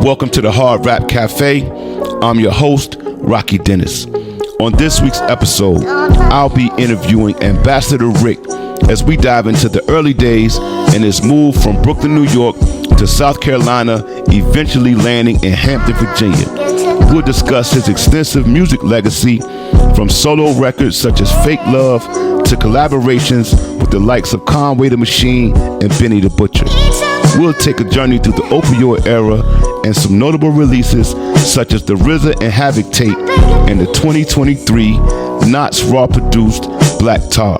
Welcome to the Hard Rapp Cafe. I'm your host, Rocky Dennis. On this week's episode, I'll be interviewing Ambassador Rick as we dive into the early days and his move from Brooklyn, New York to South Carolina, eventually landing in Hampton, Virginia. We'll discuss his extensive music legacy from solo records such as Fake Love to collaborations with the likes of Conway the Machine and Benny the Butcher. We'll take a journey through the Opioid Era and some notable releases such as the RZA and Havoc tape and the 2023 Knots Raw produced Black Tar.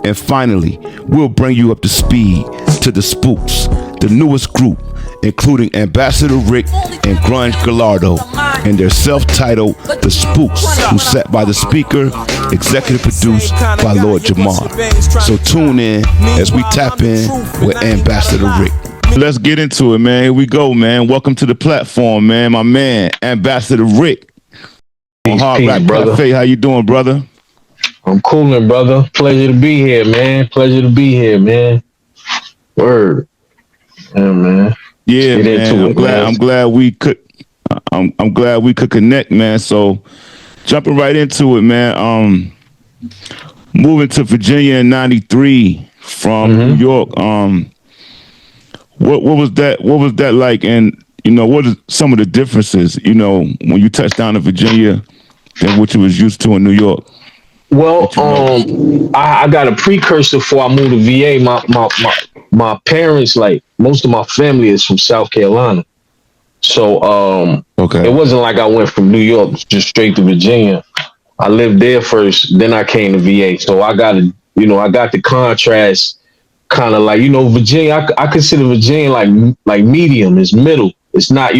And finally, we'll bring you up to speed to the Spookz, the newest group, including Ambassador Rick and Grunge Gallardo, and their self-titled The Spookz, who's set by the speaker, executive produced by Lord Jamar. So tune in as we tap in with Ambassador Rick. Let's get into it, man. Here we go, man. Welcome to the platform, man. My man, Ambassador Rick. On Hard Rapp Cafe. How you doing, brother? I'm coolin', brother. Pleasure to be here, man. Pleasure to be here, man. Word. Yeah, man. Yeah, man. I'm glad we could connect, man. So jumping right into it, man. Moving to Virginia in '93 from New York. What was that like? And what are some of the differences, when you touched down in Virginia than what you was used to in New York? Well, I got a precursor before I moved to VA. My parents, like most of my family, is from South Carolina. So It wasn't like I went from New York just straight to Virginia. I lived there first, then I came to VA. So I got the contrast, kind of like, Virginia. I consider Virginia like medium. It's middle. It's not,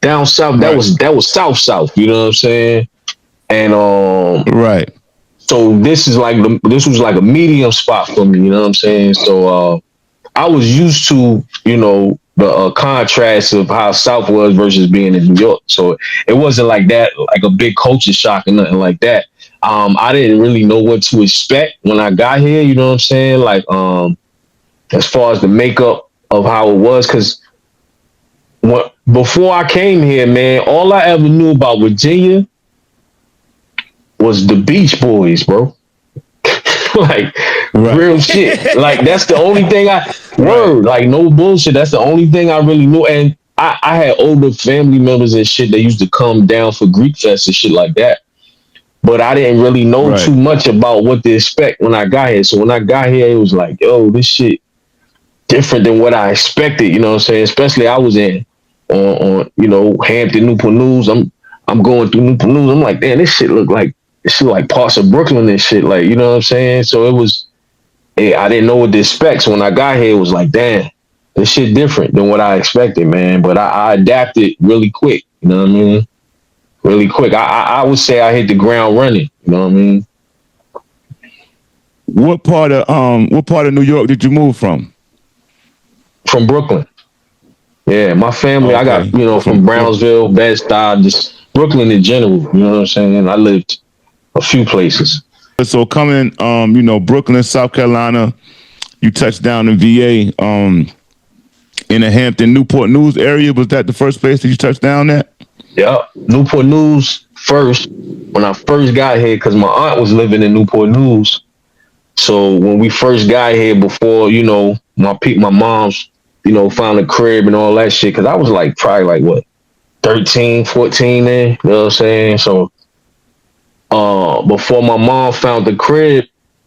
down south. That was south. You know what I'm saying? And right. So this was like a medium spot for me. You know what I'm saying? So I was used to the contrast of how South was versus being in New York. So it wasn't like that, like a big culture shock or nothing like that. I didn't really know what to expect when I got here. You know what I'm saying? Like as far as the makeup of how it was, because before I came here, man, all I ever knew about Virginia was the Beach Boys, bro. Real shit. Like that's the only thing like no bullshit. That's the only thing I really knew. And I had older family members and shit that used to come down for Greek Fest and shit like that. But I didn't really know too much about what to expect when I got here. So when I got here, it was like, yo, this shit different than what I expected. You know what I'm saying? Especially I was on Hampton, Newport News. I'm going through Newport News. I'm like, damn, this shit look like parts of Brooklyn and shit. Like, you know what I'm saying? So I didn't know what to expect. So when I got here, it was like, damn, this shit different than what I expected, man. But I adapted really quick. You know what I mean? Really quick. I would say I hit the ground running. You know what I mean? What part of New York did you move from? From Brooklyn. Yeah, my family. Okay. I got from Brownsville, Bed-Stuy, just Brooklyn in general. You know what I'm saying? I lived a few places. So coming, Brooklyn, South Carolina, you touched down in VA, in the Hampton, Newport News area. Was that the first place that you touched down at? Yeah, Newport News first. When I first got here, because my aunt was living in Newport News. So when we first got here, before my mom's found a crib and all that shit, because I was probably 13, 14 then. You know what I'm saying? So before my mom found the crib,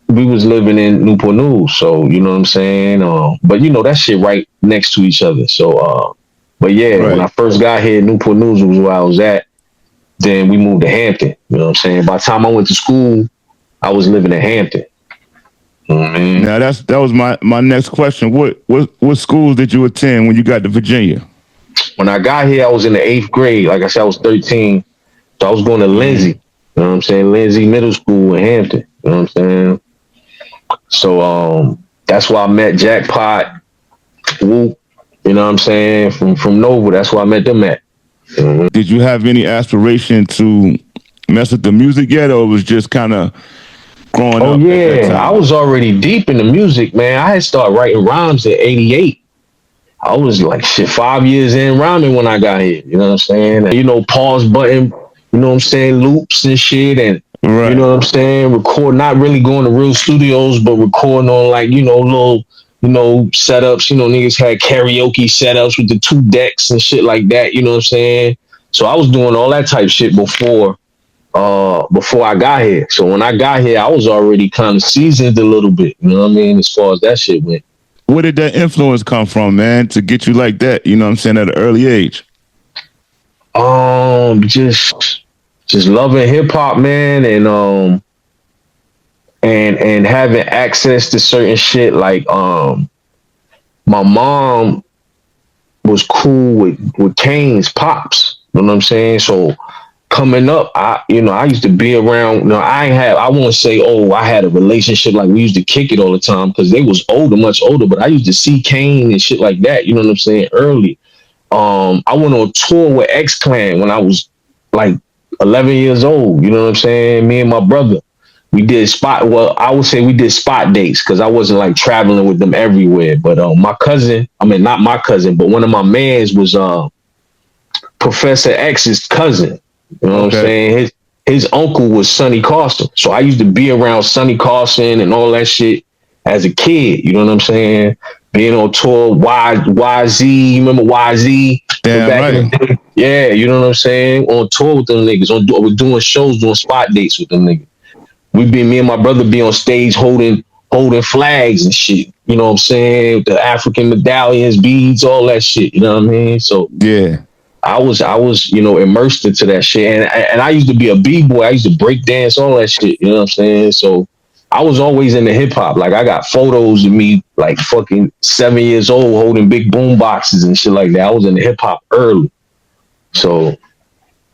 we was living in Newport News. So, you know what I'm saying? But that shit right next to each other. So, but yeah, when I first got here, Newport News was where I was at. Then we moved to Hampton. You know what I'm saying? By the time I went to school, I was living in Hampton. Mm-hmm. Now that was my next question. What schools did you attend when you got to Virginia? When I got here, I was in the 8th grade. Like I said, I was 13. So I was going to Lindsay. You know what I'm saying? Lindsay Middle School in Hampton. You know what I'm saying? So that's why I met Jackpot, Whoop, you know what I'm saying, from Nova. That's where I met them at. Mm-hmm. Did you have any aspiration to mess with the music yet, or it was just kind of growing up? Oh, yeah. I was already deep in the music, man. I had started writing rhymes in 88. I was like shit 5 years in rhyming when I got here. You know what I'm saying? And, you know, pause button. You know what I'm saying? Loops and shit, and you know what I'm saying? Record, not really going to real studios, but recording on like, you know, little, you know, setups. You know, niggas had karaoke setups with the 2 decks and shit like that. You know what I'm saying? So I was doing all that type shit before I got here. So when I got here, I was already kind of seasoned a little bit. You know what I mean? As far as that shit went. Where did that influence come from, man, to get you like that? You know what I'm saying, at an early age? Just loving hip hop, man, and having access to certain shit. Like my mom was cool with Kane's pops. You know what I'm saying? So coming up, I used to be around. You know, I won't say, oh, I had a relationship like we used to kick it all the time because they was older, much older. But I used to see Kane and shit like that. You know what I'm saying? Early. I went on tour with X Clan when I was like 11 years old. You know what I'm saying? Me and my brother, we did I would say we did spot dates because I wasn't like traveling with them everywhere. But my cousin, I mean, not my cousin, but one of my mans was Professor X's cousin. You know what I'm saying? His uncle was Sonny Carson. So I used to be around Sonny Carson and all that shit as a kid. You know what I'm saying? Being on tour, YZ, you remember YZ? Damn right. Yeah, you know what I'm saying? On tour with them niggas, we're doing shows, doing spot dates with them niggas. Me and my brother be on stage holding flags and shit. You know what I'm saying? The African medallions, beads, all that shit. You know what I mean? So yeah, I was, you know, immersed into that shit. And I used to be a B-boy. I used to break dance, all that shit. You know what I'm saying? So I was always into hip hop. Like I got photos of me like fucking 7 years old holding big boom boxes and shit like that. I was into hip hop early. So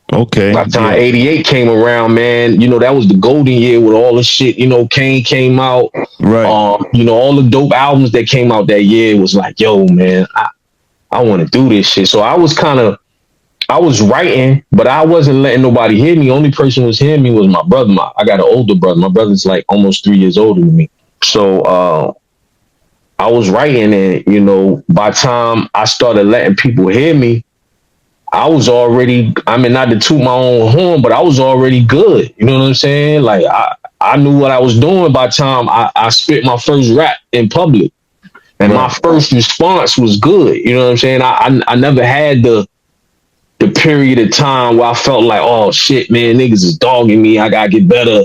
by the time 88 came around, man, you know, that was the golden year with all the shit, you know, Kane came out. Right. You know, all the dope albums that came out that year was like, yo, man, I want to do this shit. So I was writing, but I wasn't letting nobody hear me. Only person who was hearing me was my brother. I got an older brother. My brother's like almost 3 years older than me. So I was writing, and you know, by the time I started letting people hear me, I was already, I mean, not to toot my own horn, but I was already good. You know what I'm saying? Like I knew what I was doing by the time I spit my first rap in public. And my first response was good. You know what I'm saying? I never had the period of time where I felt like, oh shit, man, niggas is dogging me. I gotta get better.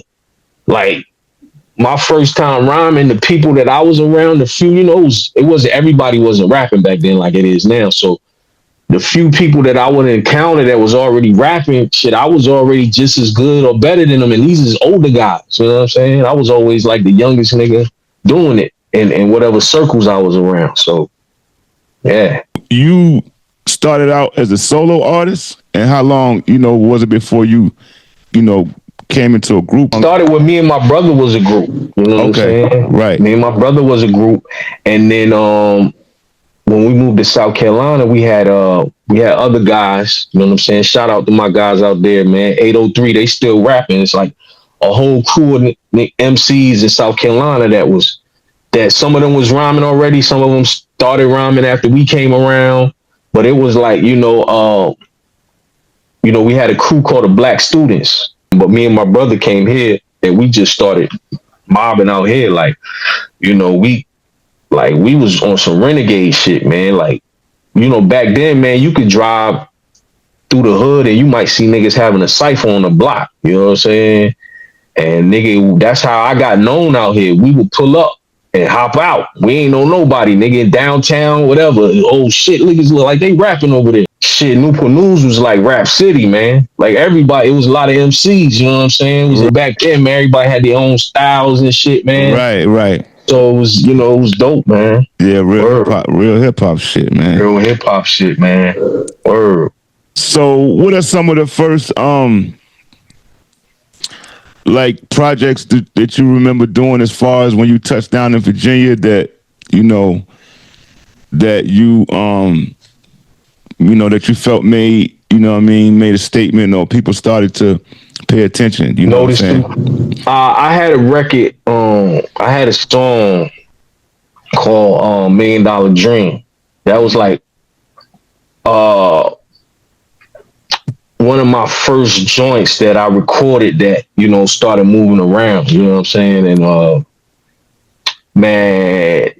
Like my first time rhyming, the people that I was around, the few, you know, everybody wasn't rapping back then like it is now. So the few people that I would encounter that was already rapping, shit, I was already just as good or better than them. And these is older guys. You know what I'm saying? I was always like the youngest nigga doing it in whatever circles I was around. So yeah. You started out as a solo artist, and how long, you know, was it before you know, came into a group? Started with me and my brother was a group. You know what I'm saying? Right. Me and my brother was a group, and then when we moved to South Carolina, we had other guys. You know what I'm saying? Shout out to my guys out there, man. 803, they still rapping. It's like a whole crew of MCs in South Carolina that some of them was rhyming already. Some of them started rhyming after we came around. But it was like, you know, we had a crew called the Black Students. But me and my brother came here and we just started mobbing out here. Like, you know, we was on some renegade shit, man. Like, you know, back then, man, you could drive through the hood and you might see niggas having a cipher on the block. You know what I'm saying? And nigga, that's how I got known out here. We would pull up and hop out. We ain't know nobody, nigga, in downtown, whatever. Oh shit, niggas look like they rapping over there. Shit, Newport News was like Rap City, man. Like everybody, it was a lot of MCs, you know what I'm saying? It was back then, man, everybody had their own styles and shit, man. Right. So it was, you know, it was dope, man. Yeah, real hip hop shit, man. Real hip hop shit, man. Word. So what are some of the first like projects that you remember doing as far as when you touched down in Virginia that, you know, that you that you felt made, you know what I mean, made a statement or people started to pay attention, you know what I'm saying? I had a record, I had a song called $1 Million Dream. That was like uh one of my first joints that I recorded that, started moving around, you know what I'm saying? And man,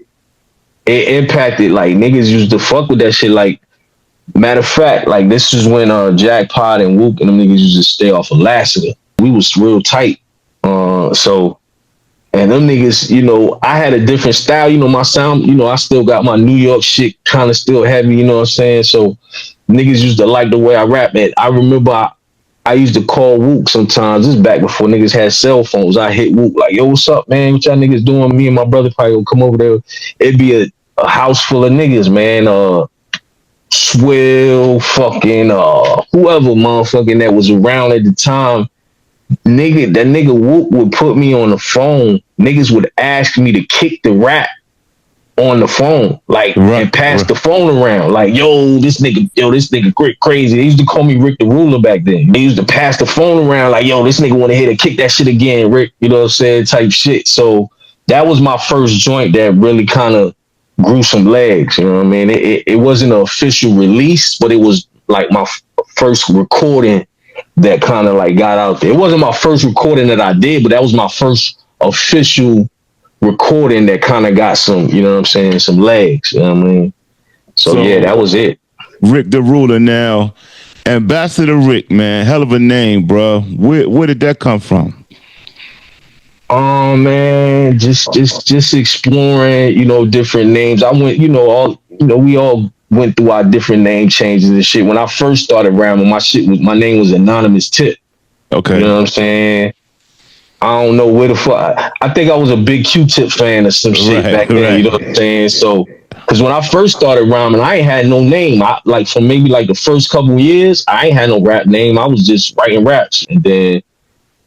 it impacted, like, niggas used to fuck with that shit. Like, matter of fact, like, this is when Jackpot and Wook and them niggas used to stay off of Lassiter. We was real tight. And them niggas, I had a different style, my sound, I still got my New York shit kind of still heavy, you know what I'm saying? So niggas used to like the way I rap. And I remember I used to call Wook sometimes. This is back before niggas had cell phones. I hit Wook like, yo, what's up, man? What y'all niggas doing? Me and my brother probably would come over there. It'd be a house full of niggas, man. Swill, fucking, whoever motherfucking that was around at the time. That nigga Wook would put me on the phone. Niggas would ask me to kick the rap on the phone, like, and pass the phone around, like, this nigga crazy. They used to call me Rick the Ruler back then. They used to pass the phone around, like, this nigga want to hit to kick that shit again, Rick. You know what I'm saying? Type shit. So that was my first joint that really kind of grew some legs. You know what I mean? It wasn't an official release, but it was like my first recording that kind of like got out there. It wasn't my first recording that I did, but that was my first official recording that kind of got some, you know what I'm saying, some legs. You know what I mean? So yeah, that was it. Rick the Ruler now. Ambassador Rick, man, hell of a name, bro. Where did that come from? Oh man, just exploring, different names. I went, we all went through our different name changes and shit. When I first started rapping, my name was Anonymous Tip. Okay. You know what I'm saying? I don't know where the fuck. I think I was a big Q-Tip fan or some shit back then. You know what I'm saying? So, because when I first started rhyming, I ain't had no name. For maybe like the first couple of years, I ain't had no rap name. I was just writing raps, and then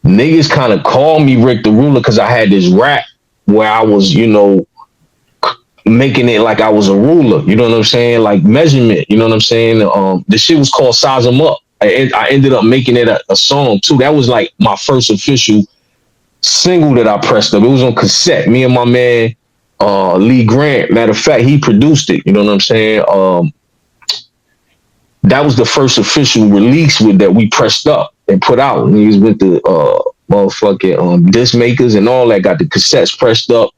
niggas kind of called me Rick the Ruler because I had this rap where I was, making it like I was a ruler. You know what I'm saying? Like measurement. You know what I'm saying? The shit was called Size 'Em Up. I ended up making it a song too. That was like my first official single that I pressed up. It was on cassette. Me and my man Lee Grant. Matter of fact, he produced it. You know what I'm saying? That was the first official release that we pressed up and put out. Niggas went to motherfucking disc makers and all that, got the cassettes pressed up.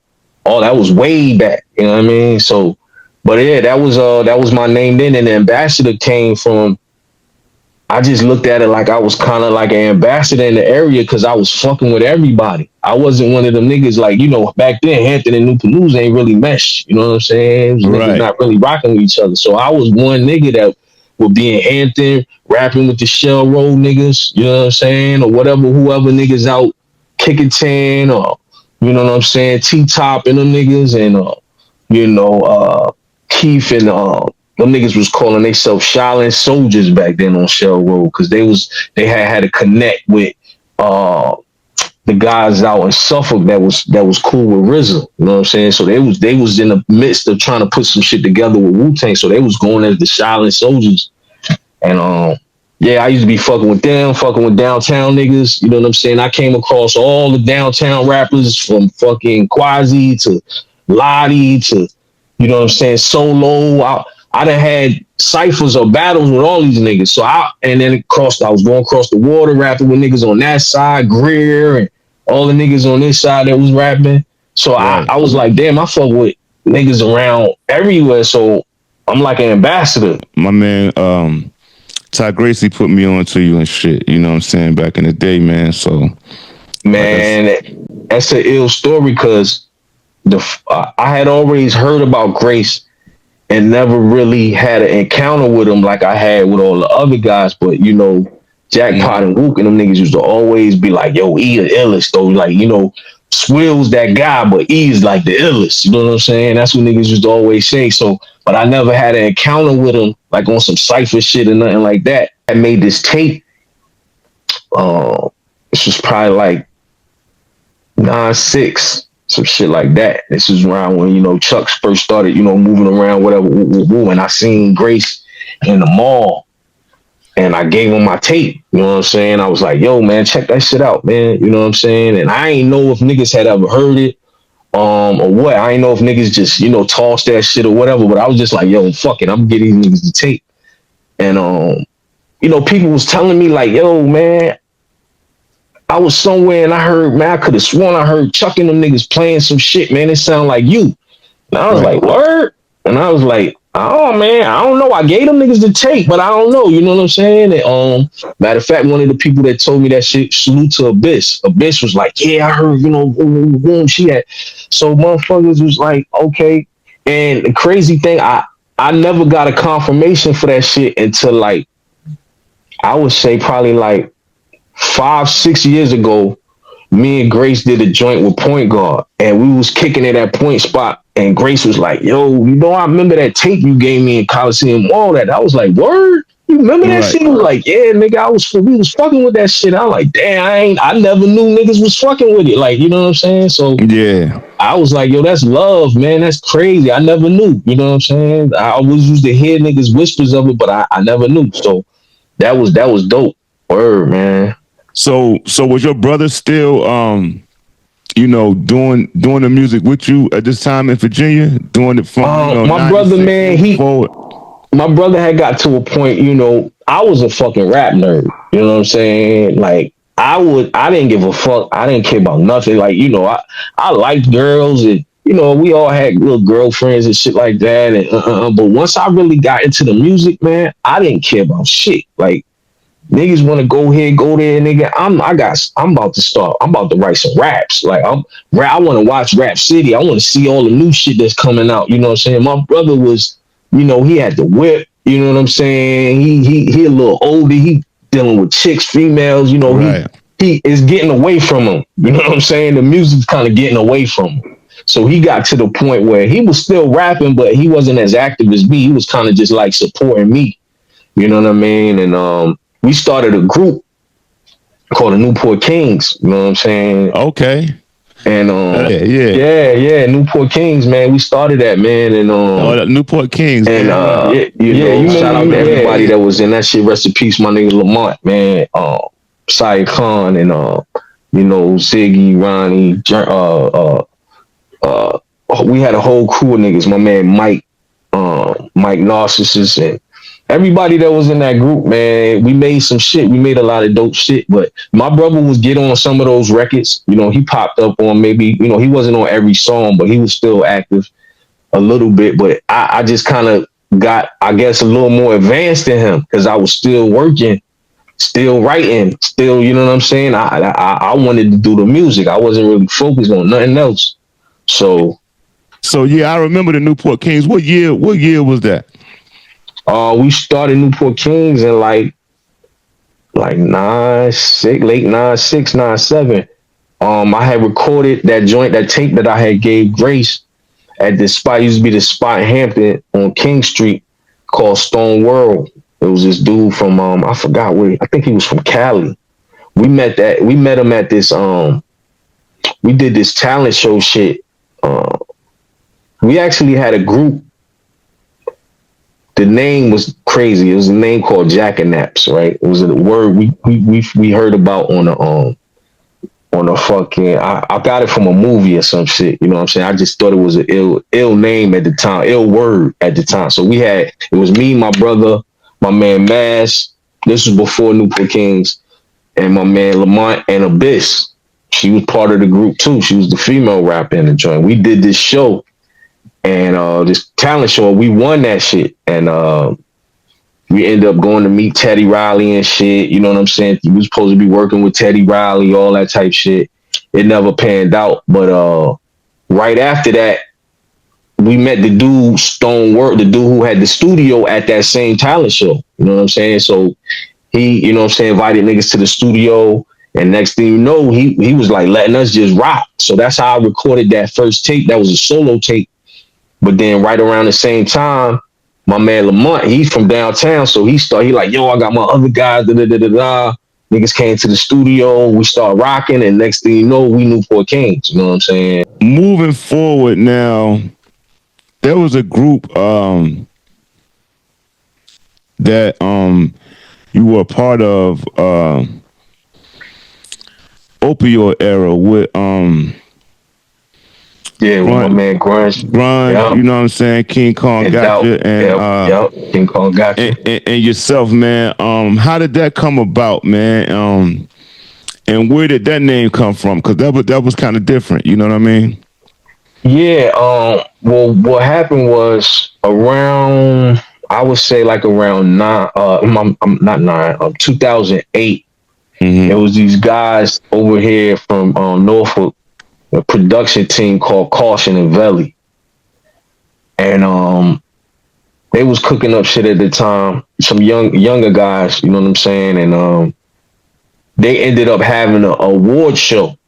Oh, that was way back. You know what I mean? So, but yeah, that was my name then. And the Ambassador came from, I just looked at it like I was kind of like an ambassador in the area because I was fucking with everybody. I wasn't one of them niggas like, back then, Hampton and Newport ain't really meshed. You know what I'm saying? Niggas not really rocking with each other. So I was one nigga that would be in Hampton, rapping with the Shell Road niggas, you know what I'm saying? Or whoever niggas out kicking 10 or, you know what I'm saying? T-Top and them niggas and, Keith and, them niggas was calling themselves Shaolin Soldiers back then on Shell Road because they had to connect with the guys out in Suffolk that was cool with RZA. You know what I'm saying? So they was in the midst of trying to put some shit together with Wu-Tang. So they was going as the Shaolin Soldiers. And I used to be fucking with them, fucking with downtown niggas. You know what I'm saying? I came across all the downtown rappers from fucking Quasi to Lottie to, you know what I'm saying, Solo. I done had ciphers or battles with all these niggas. So I was going across the water rapping with niggas on that side, Greer and all the niggas on this side that was rapping. So I was like, damn, I fuck with niggas around everywhere. So I'm like an ambassador. My man, Ty Gracie put me on to you and shit. You know what I'm saying? Back in the day, man. So, man, that's an ill story because I had always heard about Grace and never really had an encounter with him like I had with all the other guys. But, Jackpot and Wook and them niggas used to always be like, yo, E the illest, though. Like, Swill's that guy, but E is like the illest. You know what I'm saying? That's what niggas used to always say. So, but I never had an encounter with him like on some cypher shit or nothing like that. I made this tape. This was probably like 9-6. Some shit like that. This is around when, Chuck first started, moving around, whatever. And I seen Grace in the mall and I gave him my tape. You know what I'm saying? I was like, yo, man, check that shit out, man. You know what I'm saying? And I ain't know if niggas had ever heard it or what. I ain't know if niggas just, toss that shit or whatever, but I was just like, yo, fuck it, I'm getting these niggas the tape. And people was telling me like, yo, man, I was somewhere and I heard, man, I could have sworn I heard Chuck and them niggas playing some shit, man. It sounded like you. And I was like, word? And I was like, oh man, I don't know. I gave them niggas the tape, but I don't know. You know what I'm saying? And, matter of fact, one of the people that told me that shit, salute to Abyss. Abyss was like, yeah, I heard, boom, she had. So motherfuckers was like, okay. And the crazy thing, I never got a confirmation for that shit until like, I would say probably like 5-6 years ago. Me and Grace did a joint with Point Guard, and we was kicking it at Point Spot. And Grace was like, yo, I remember that tape you gave me in Coliseum, all that. I was like, word? You remember that shit? He was like, yeah, nigga, we was fucking with that shit. I was like, damn, I never knew niggas was fucking with it. Like, you know what I'm saying? So yeah, I was like, yo, that's love, man. That's crazy. I never knew. You know what I'm saying? I always used to hear niggas whispers of it, but I never knew. So that was dope. Word, man. So was your brother still doing the music with you at this time in Virginia, doing it from my brother, man, my brother had got to a point, I was a fucking rap nerd. You know what I'm saying? Like I didn't give a fuck. I didn't care about nothing. Like, I liked girls and we all had little girlfriends and shit like that. And but once I really got into the music, man, I didn't care about shit. Like, niggas want to go here, go there, nigga. I'm about to start. I'm about to write some raps. Like I want to watch Rap City. I want to see all the new shit that's coming out. You know what I'm saying? My brother was, he had the whip. You know what I'm saying? He a little older. He dealing with chicks, females. Right. He is getting away from him. You know what I'm saying? The music's kind of getting away from him. So he got to the point where he was still rapping, but he wasn't as active as me. He was kind of just like supporting me. You know what I mean? And we started a group called the Newport Kings. You know what I'm saying? Okay. And yeah, Newport Kings, man. We started that, man. And Newport Kings. And shout out to everybody that was in that shit. Rest in peace, my nigga Lamont, man. Syed Khan and Ziggy, Ronnie, we had a whole crew of niggas. My man Mike Narcissus, and everybody that was in that group, man. We made some shit. We made a lot of dope shit. But my brother was getting on some of those records. He popped up on maybe, he wasn't on every song, but he was still active a little bit. But I just kind of got, I guess, a little more advanced than him because I was still working, still writing, still, you know what I'm saying? I wanted to do the music. I wasn't really focused on nothing else. So yeah, I remember the Newport Kings. What year was that? We started Newport Kings in like 96, late 96, 97. I had recorded that joint, that tape that I had gave Grace at this spot. It used to be the spot in Hampton on King Street called Stone World. It was this dude from I forgot where. I think he was from Cali. We met him at this we did this talent show shit. We actually had a group. The name was crazy. It was a name called Jackanaps, right? It was a word we heard about on a fucking. I got it from a movie or some shit. You know what I'm saying? I just thought it was an ill name at the time, ill word at the time. So it was me, my brother, my man Mass. This was before Newport Kings, and my man Lamont and Abyss. She was part of the group too. She was the female rapper in the joint. We did this show. And this talent show, we won that shit. And we ended up going to meet Teddy Riley and shit. You know what I'm saying? We was supposed to be working with Teddy Riley, all that type shit. It never panned out. But right after that, we met the dude, Stonework, the dude who had the studio at that same talent show. You know what I'm saying? So he, invited niggas to the studio. And next thing you know, he was like letting us just rock. So that's how I recorded that first tape. That was a solo tape. But then right around the same time, my man Lamont, he's from downtown. So he like, yo, I got my other guys, Niggas came to the studio, we started rocking, and next thing you know, we Newport Kings. You know what I'm saying? Moving forward now, there was a group that you were a part of, Opioid Era with Yeah, with my man Grunge. Grunge, you know what I'm saying? King Kong And Doubt. Gotcha, and King Kong Gotcha. and yourself, man. How did that come about, man? And where did that name come from? Because that was kind of different. You know what I mean? Yeah. Well, what happened was around, I would say like around I'm not nine. 2008. There was these guys over here from Norfolk, a production team called Caution and Valley, and they was cooking up shit at the time. Some younger guys, you know what I'm saying, and they ended up having an award show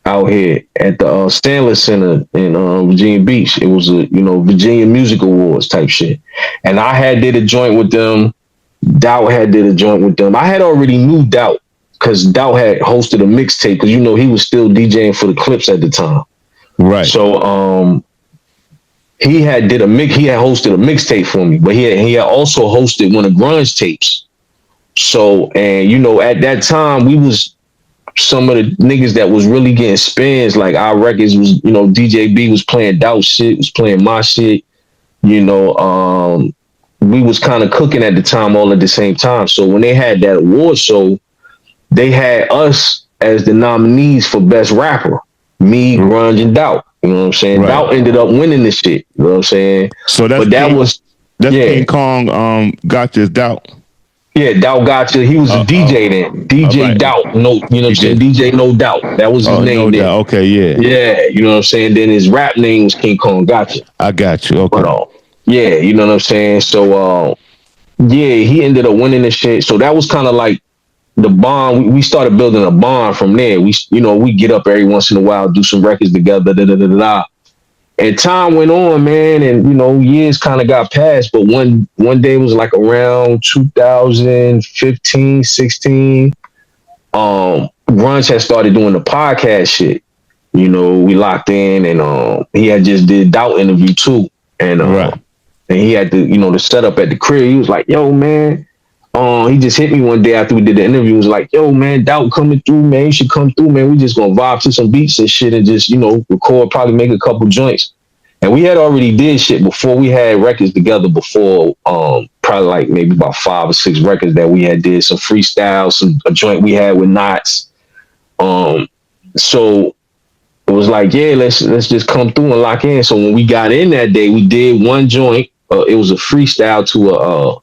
out here at the Stanley Center in Virginia Beach. It was a Virginia Music Awards type shit, and I had did a joint with them. Doubt had did a joint with them. I had already knew Doubt because Doubt had hosted a mixtape because he was still DJing for the Clips at the time. Right. So he had hosted a mixtape for me, but he had also hosted one of Grunge tapes. So, and at that time we was some of the niggas that was really getting spins. Like our records was, DJ B was playing Doubt shit, was playing my shit. We was kind of cooking at the time all at the same time. So when they had that award show, they had us as the nominees for best rapper. Me, Grunge, and Doubt. You know what I'm saying? Right. Doubt ended up winning this shit. You know what I'm saying? So that's King Kong Gotcha's Doubt. Yeah, Doubt Gotcha. He was a DJ then. DJ right. Doubt. No, you know what I'm saying? DJ No Doubt. That was his name no then. Doubt. Okay, yeah. Yeah, you know what I'm saying? Then his rap name was King Kong Gotcha. I got you. Okay. But, yeah, you know what I'm saying? So, yeah, he ended up winning this shit. So that was kind of like the bond. We started building a bond from there. We get up every once in a while, do some records together, And time went on, man, and years kind of got passed. But one day was like around 2015, 16. Grunge had started doing the podcast shit. We locked in, and he had just did Doubt interview too, and right. And he had the setup at the crib. He was like, "Yo, man." He just hit me one day after we did the interview. He was like, "Yo, man, Doubt coming through, man. You should come through, man. We just gonna vibe to some beats and shit, and just record, probably make a couple joints." And we had already did shit before. We had records together before, probably like maybe about 5 or 6 records that we had did some freestyles, a joint we had with Knots. So it was like, yeah, let's just come through and lock in. So when we got in that day, we did one joint. It was a freestyle to a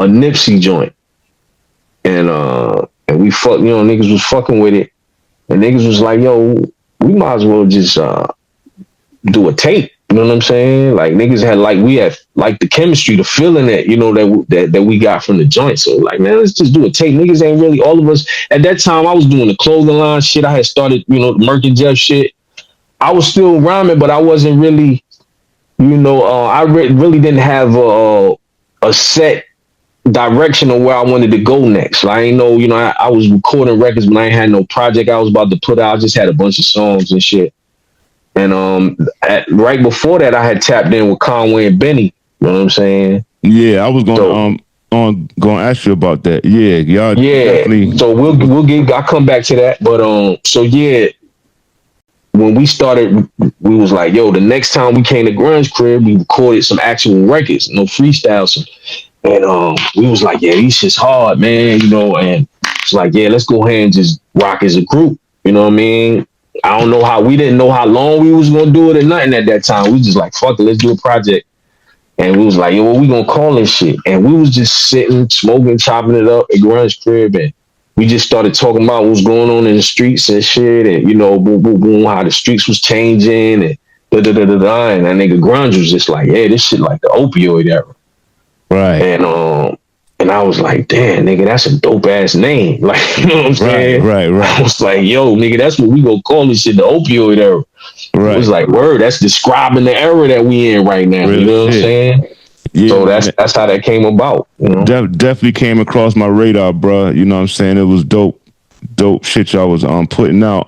Nipsey joint, and we niggas was fucking with it, and niggas was like, yo, we might as well just do a tape. You know what I'm saying? Like niggas had the chemistry, the feeling that we got from the joint. So like, man, let's just do a tape. Niggas ain't really, all of us at that time. I was doing the clothing line shit. I had started, Merc and Jeff shit. I was still rhyming, but I wasn't really, I really didn't have a set direction of where I wanted to go next. So I ain't know, I was recording records, but I ain't had no project I was about to put out. I just had a bunch of songs and shit. And right before that, I had tapped in with Conway&Benny. You know what I'm saying? Yeah, I was going to ask you about that. Yeah, y'all. Yeah. Definitely. So I'll come back to that. But so yeah, when we started, we was like, yo, the next time we came to Grunge crib, we recorded some actual records, no freestyles. And we was like, yeah, these shit's hard, man, and it's like, yeah, let's go ahead and just rock as a group. You know what I mean? I don't know how, we didn't know how long we was gonna do it or nothing at that time. We just like, fuck it, let's do a project. And we was like, yo, what we gonna call this shit? And we was just sitting, smoking, chopping it up at Grunge crib, and we just started talking about what was going on in the streets and shit, and boom, boom, boom, how the streets was changing, and and that nigga Grunge was just like, yeah, this shit like the opioid era. Right. And I was like, damn, nigga, that's a dope ass name. Like, you know what I'm saying? Right. I was like, yo, nigga, that's what we gonna call this shit, the opioid era. Right. It was like, word, that's describing the era that we in right now. Really, you know what I'm saying? Yeah, so that's how that came about. Definitely came across my radar, bro. You know what I'm saying? It was dope shit y'all was putting out.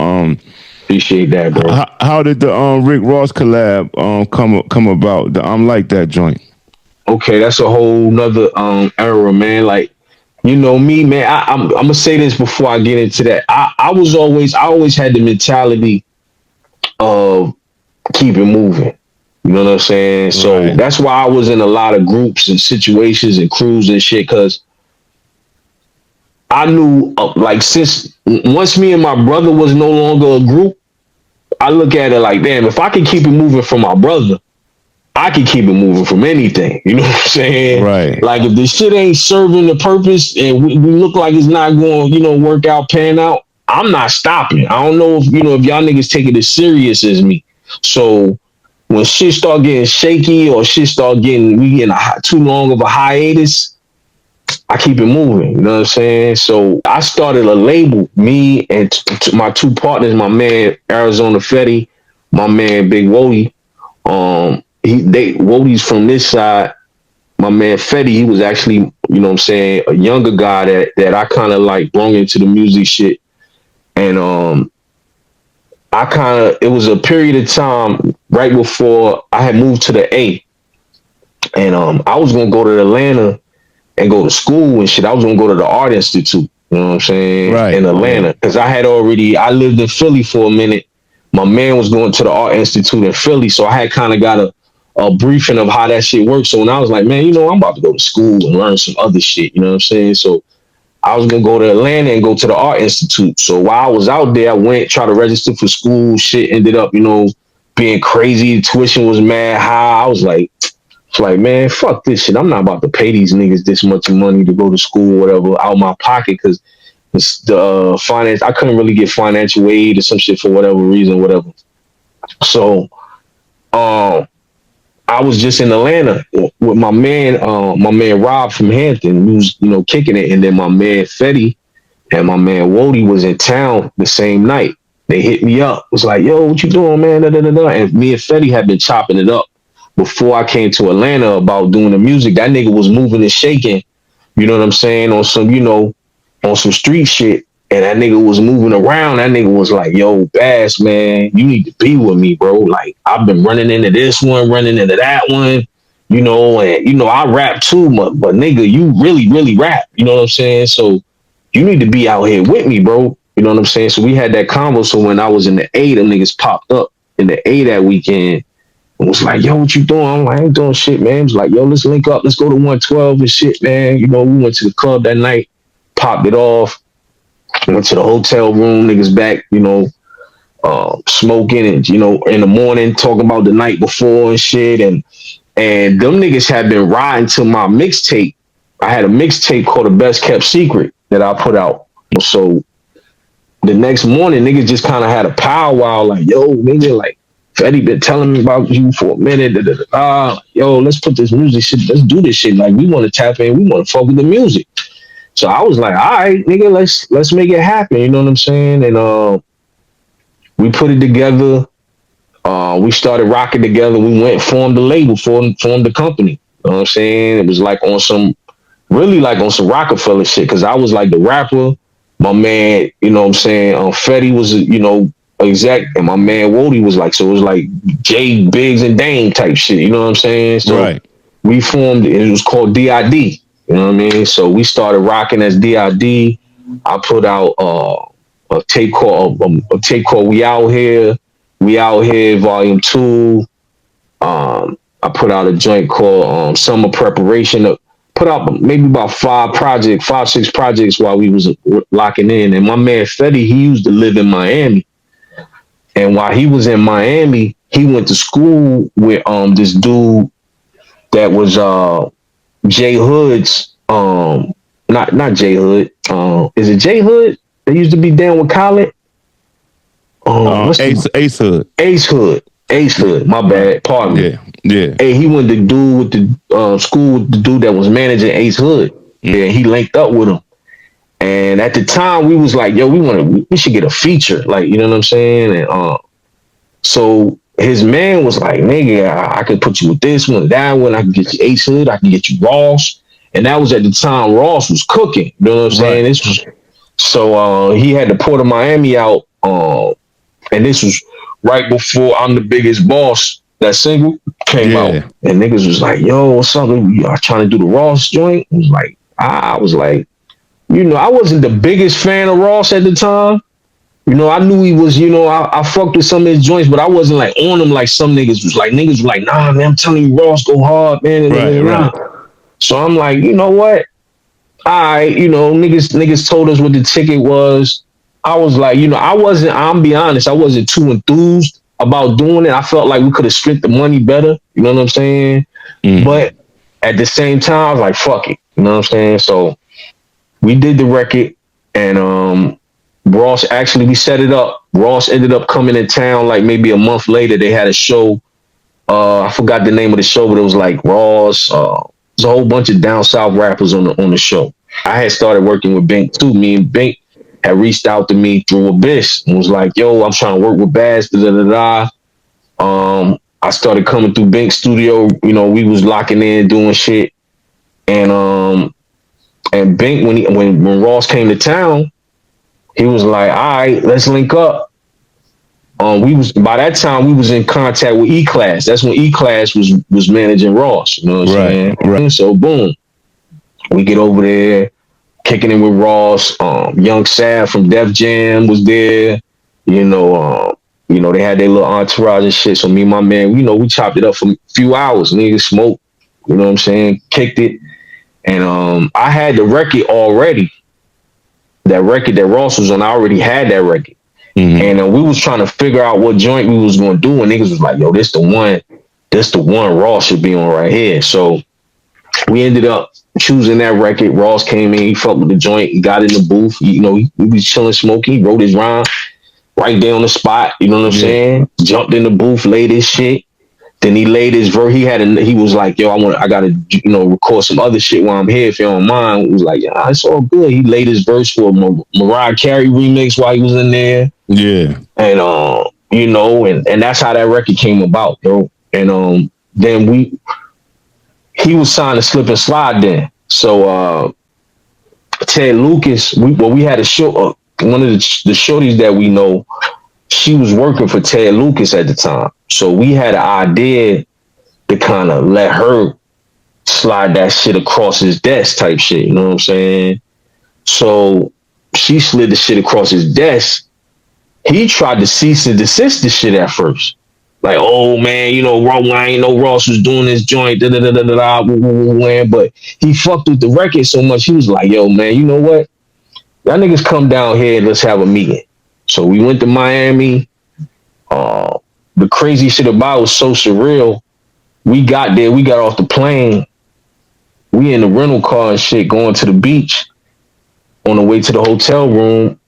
Appreciate that, bro. How did the Rick Ross collab come about? The I'm Like That joint. Okay, that's a whole nother era, man. Like, me, man, I'm gonna say this before I get into that. I always had the mentality of keep it moving. You know what I'm saying? So Right. that's why I was in a lot of groups and situations and crews and shit, because I knew, like, since once me and my brother was no longer a group, I look at it like, damn, if I can keep it moving from my brother, I can keep it moving from anything. You know what I'm saying? Right. Like, if the shit ain't serving the purpose and we look like it's not going, work out, pan out, I'm not stopping. I don't know if y'all niggas take it as serious as me. So when shit start getting shaky or shit start getting, we getting too long of a hiatus, I keep it moving. You know what I'm saying? So I started a label, me and my two partners, my man Arizona Fetty, my man Big Wody. Wodie's from this side. My man Fetty, he was actually, you know what I'm saying, a younger guy that I kind of like brought into the music shit. And it was a period of time right before I had moved to the A. And I was gonna go to Atlanta and go to school and shit. I was gonna go to the Art Institute, you know what I'm saying, Right. in Atlanta. Because I lived in Philly for a minute. My man was going to the Art Institute in Philly, so I had kind of got a briefing of how that shit works. So when I was like, man, I'm about to go to school and learn some other shit, you know what I'm saying? So I was gonna go to Atlanta and go to the Art Institute. So while I was out there, I went, try to register for school. Shit ended up, being crazy. Tuition was mad high. I was like, man, fuck this shit. I'm not about to pay these niggas this much money to go to school, whatever, out of my pocket, because the finance, I couldn't really get financial aid or some shit for whatever reason, whatever. So, I was just in Atlanta with my man Rob from Hampton, who was, kicking it, and then my man Fetty and my man Wody was in town the same night. They hit me up. It was like, yo, what you doing, man? Da, da, da, da. And me and Fetty had been chopping it up before I came to Atlanta about doing the music. That nigga was moving and shaking, you know what I'm saying, on some, on some street shit. And that nigga was moving around. That nigga was like, yo, Bass, man, you need to be with me, bro. Like, I've been running into this one, running into that one, and, I rap too, but nigga, you really, really rap. You know what I'm saying? So you need to be out here with me, bro. You know what I'm saying? So we had that convo. So when I was in the A, them niggas popped up in the A that weekend and was like, yo, what you doing? I'm like, I ain't doing shit, man. It was like, yo, let's link up. Let's go to 112 and shit, man. We went to the club that night, popped it off. Went to the hotel room, niggas back, smoking and, in the morning talking about the night before and shit. And them niggas had been riding to my mixtape. I had a mixtape called The Best Kept Secret that I put out. So the next morning, niggas just kind of had a powwow like, yo, nigga, like, Fetty been telling me about you for a minute. Yo, let's put this music shit, let's do this shit. Like, we want to tap in, we want to fuck with the music. So I was like, all right, nigga, let's make it happen. You know what I'm saying? And we put it together. We started rocking together. We went, formed the label, formed the company. You know what I'm saying? It was like on some Rockefeller shit, because I was like the rapper. My man, you know what I'm saying, Fetty was, exec, and my man Wody was like, so it was like Jay, Biggs, and Dame type shit. You know what I'm saying? So Right. we formed, it was called DID. You know what I mean? So we started rocking as DID. I put out a tape called We Out Here, Volume 2. I put out a joint called Summer Preparation. Put out maybe about 6 projects while we was locking in. And my man Fetty, he used to live in Miami. And while he was in Miami, he went to school with this dude that was Jay Hood's, not Jay Hood. Is it Jay Hood? They used to be down with Khaled. Ace Hood. Ace Hood. My bad. Pardon me. Yeah. Hey, he went to do with the school with the dude that was managing Ace Hood. Yeah, he linked up with him. And at the time, we was like, yo, we should get a feature, like, you know what I'm saying? And so his man was like, nigga, I could put you with this one, that one. I can get you Ace Hood. I can get you Ross. And that was at the time Ross was cooking. You know what I'm saying? This was, so he had the Port of Miami out. And this was right before I'm the Biggest Boss, that single came out. And niggas was like, yo, what's up? You are trying to do the Ross joint? I was like, I wasn't the biggest fan of Ross at the time. I knew he was, I fucked with some of his joints, but I wasn't like on him like some niggas was like. Niggas were like, nah, man, I'm telling you, Ross go hard, man. Right. So I'm like, you know what? All right, niggas told us what the ticket was. I was like, I'm be honest, I wasn't too enthused about doing it. I felt like we could have split the money better. You know what I'm saying? But at the same time, I was like, fuck it. You know what I'm saying? So we did the record, and Ross, actually, we set it up. Ross ended up coming in town like maybe a month later. They had a show. I forgot the name of the show, but it was like Ross. There's a whole bunch of down south rappers on the show. I had started working with Bink too. Me and Bink had reached out to me through Abyss and was like, "Yo, I'm trying to work with Baz." I started coming through Bink's studio. We was locking in, doing shit, and Bink when Ross came to town, he was like, "All right, let's link up." By that time we was in contact with E-Class. That's when E-Class was managing Ross. You know what I'm saying? Right. So boom, we get over there, kicking it with Ross. Young Sav from Def Jam was there. They had their little entourage and shit. So me and my man, we chopped it up for a few hours. Niggas smoked. You know what I'm saying? Kicked it, and I had the record already. That record that Ross was on, I already had that record. And we was trying to figure out what joint we was going to do, and niggas was like, yo, this the one Ross should be on right here. So we ended up choosing that record. Ross came in, he fucked with the joint, he got in the booth, he was chilling, smoking, he wrote his rhyme right there on the spot, you know what I'm saying? Jumped in the booth, laid his shit. Then he laid his verse. He was like, yo, I gotta, record some other shit while I'm here, if you don't mind. He was like, yeah, it's all good. He laid his verse for a Mariah Carey remix while he was in there. Yeah. And and that's how that record came about, yo. And then he was signed to Slip and Slide then. So Ted Lucas, we had a show, one of the shorties that we know, she was working for Ted Lucas at the time. So we had an idea to kind of let her slide that shit across his desk type shit. You know what I'm saying? So she slid the shit across his desk. He tried to cease and desist the shit at first. Like, oh man, I ain't know Ross was doing this joint, but he fucked with the record so much, he was like, yo man, you know what? Y'all niggas come down here and let's have a meeting. So we went to Miami. The crazy shit about it was so surreal. We got there, we got off the plane. We in the rental car and shit going to the beach. On the way to the hotel room,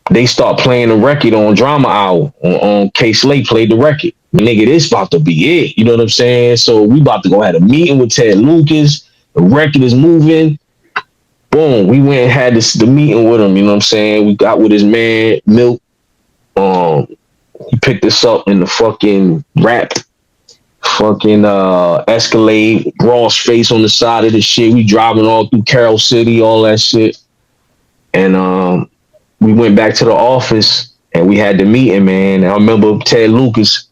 they start playing the record on Drama Hour. On K Slate played the record. Nigga, this about to be it. You know what I'm saying? So we about to go have a meeting with Ted Lucas. The record is moving. Boom, we went and had the meeting with him. You know what I'm saying? We got with his man, Milk. He picked us up in the fucking Escalade, Ross face on the side of the shit. We driving all through Carroll City, all that shit. And we went back to the office and we had the meeting, man. And I remember Ted Lucas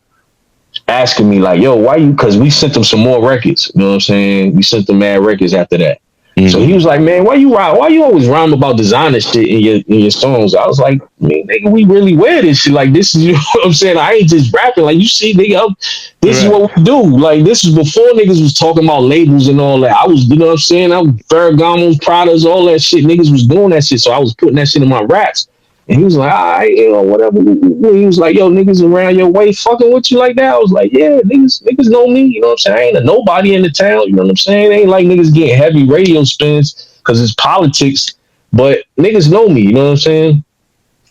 asking me like, yo, why you, cause we sent them some more records. You know what I'm saying? We sent them mad records after that. So he was like, man, why you always rhyme about designer shit in your songs? I was like, man, nigga, we really wear this shit. Like, this is, you know what I'm saying? I ain't just rapping. Like, you see, nigga, this is what we do. Like, this is before niggas was talking about labels and all that. I was, you know what I'm saying? I was Ferragamo's, Pradas, all that shit. Niggas was doing that shit. So I was putting that shit in my raps. And he was like, all right, whatever. He was like, yo, niggas around your way fucking with you like that? I was like, yeah, niggas know me. You know what I'm saying? I ain't a nobody in the town. You know what I'm saying? It ain't like niggas getting heavy radio spins because it's politics. But niggas know me. You know what I'm saying?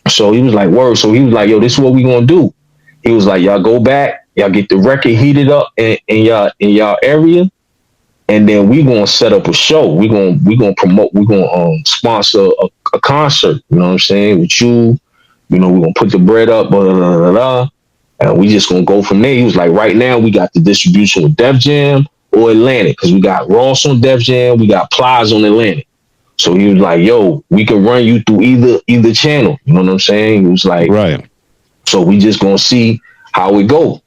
So he was like, word. So he was like, yo, this is what we gonna do. He was like, y'all go back. Y'all get the record heated up in y'all area. And then we gonna set up a show. We gonna promote. We gonna sponsor a concert. You know what I'm saying? With you, we gonna put the bread up, blah, blah, blah, blah, and we just gonna go from there. He was like, right now we got the distribution with Def Jam or Atlantic, because we got Ross on Def Jam, we got Plies on Atlantic. So he was like, yo, we can run you through either channel. You know what I'm saying? He was like, right. So we just gonna see how it go.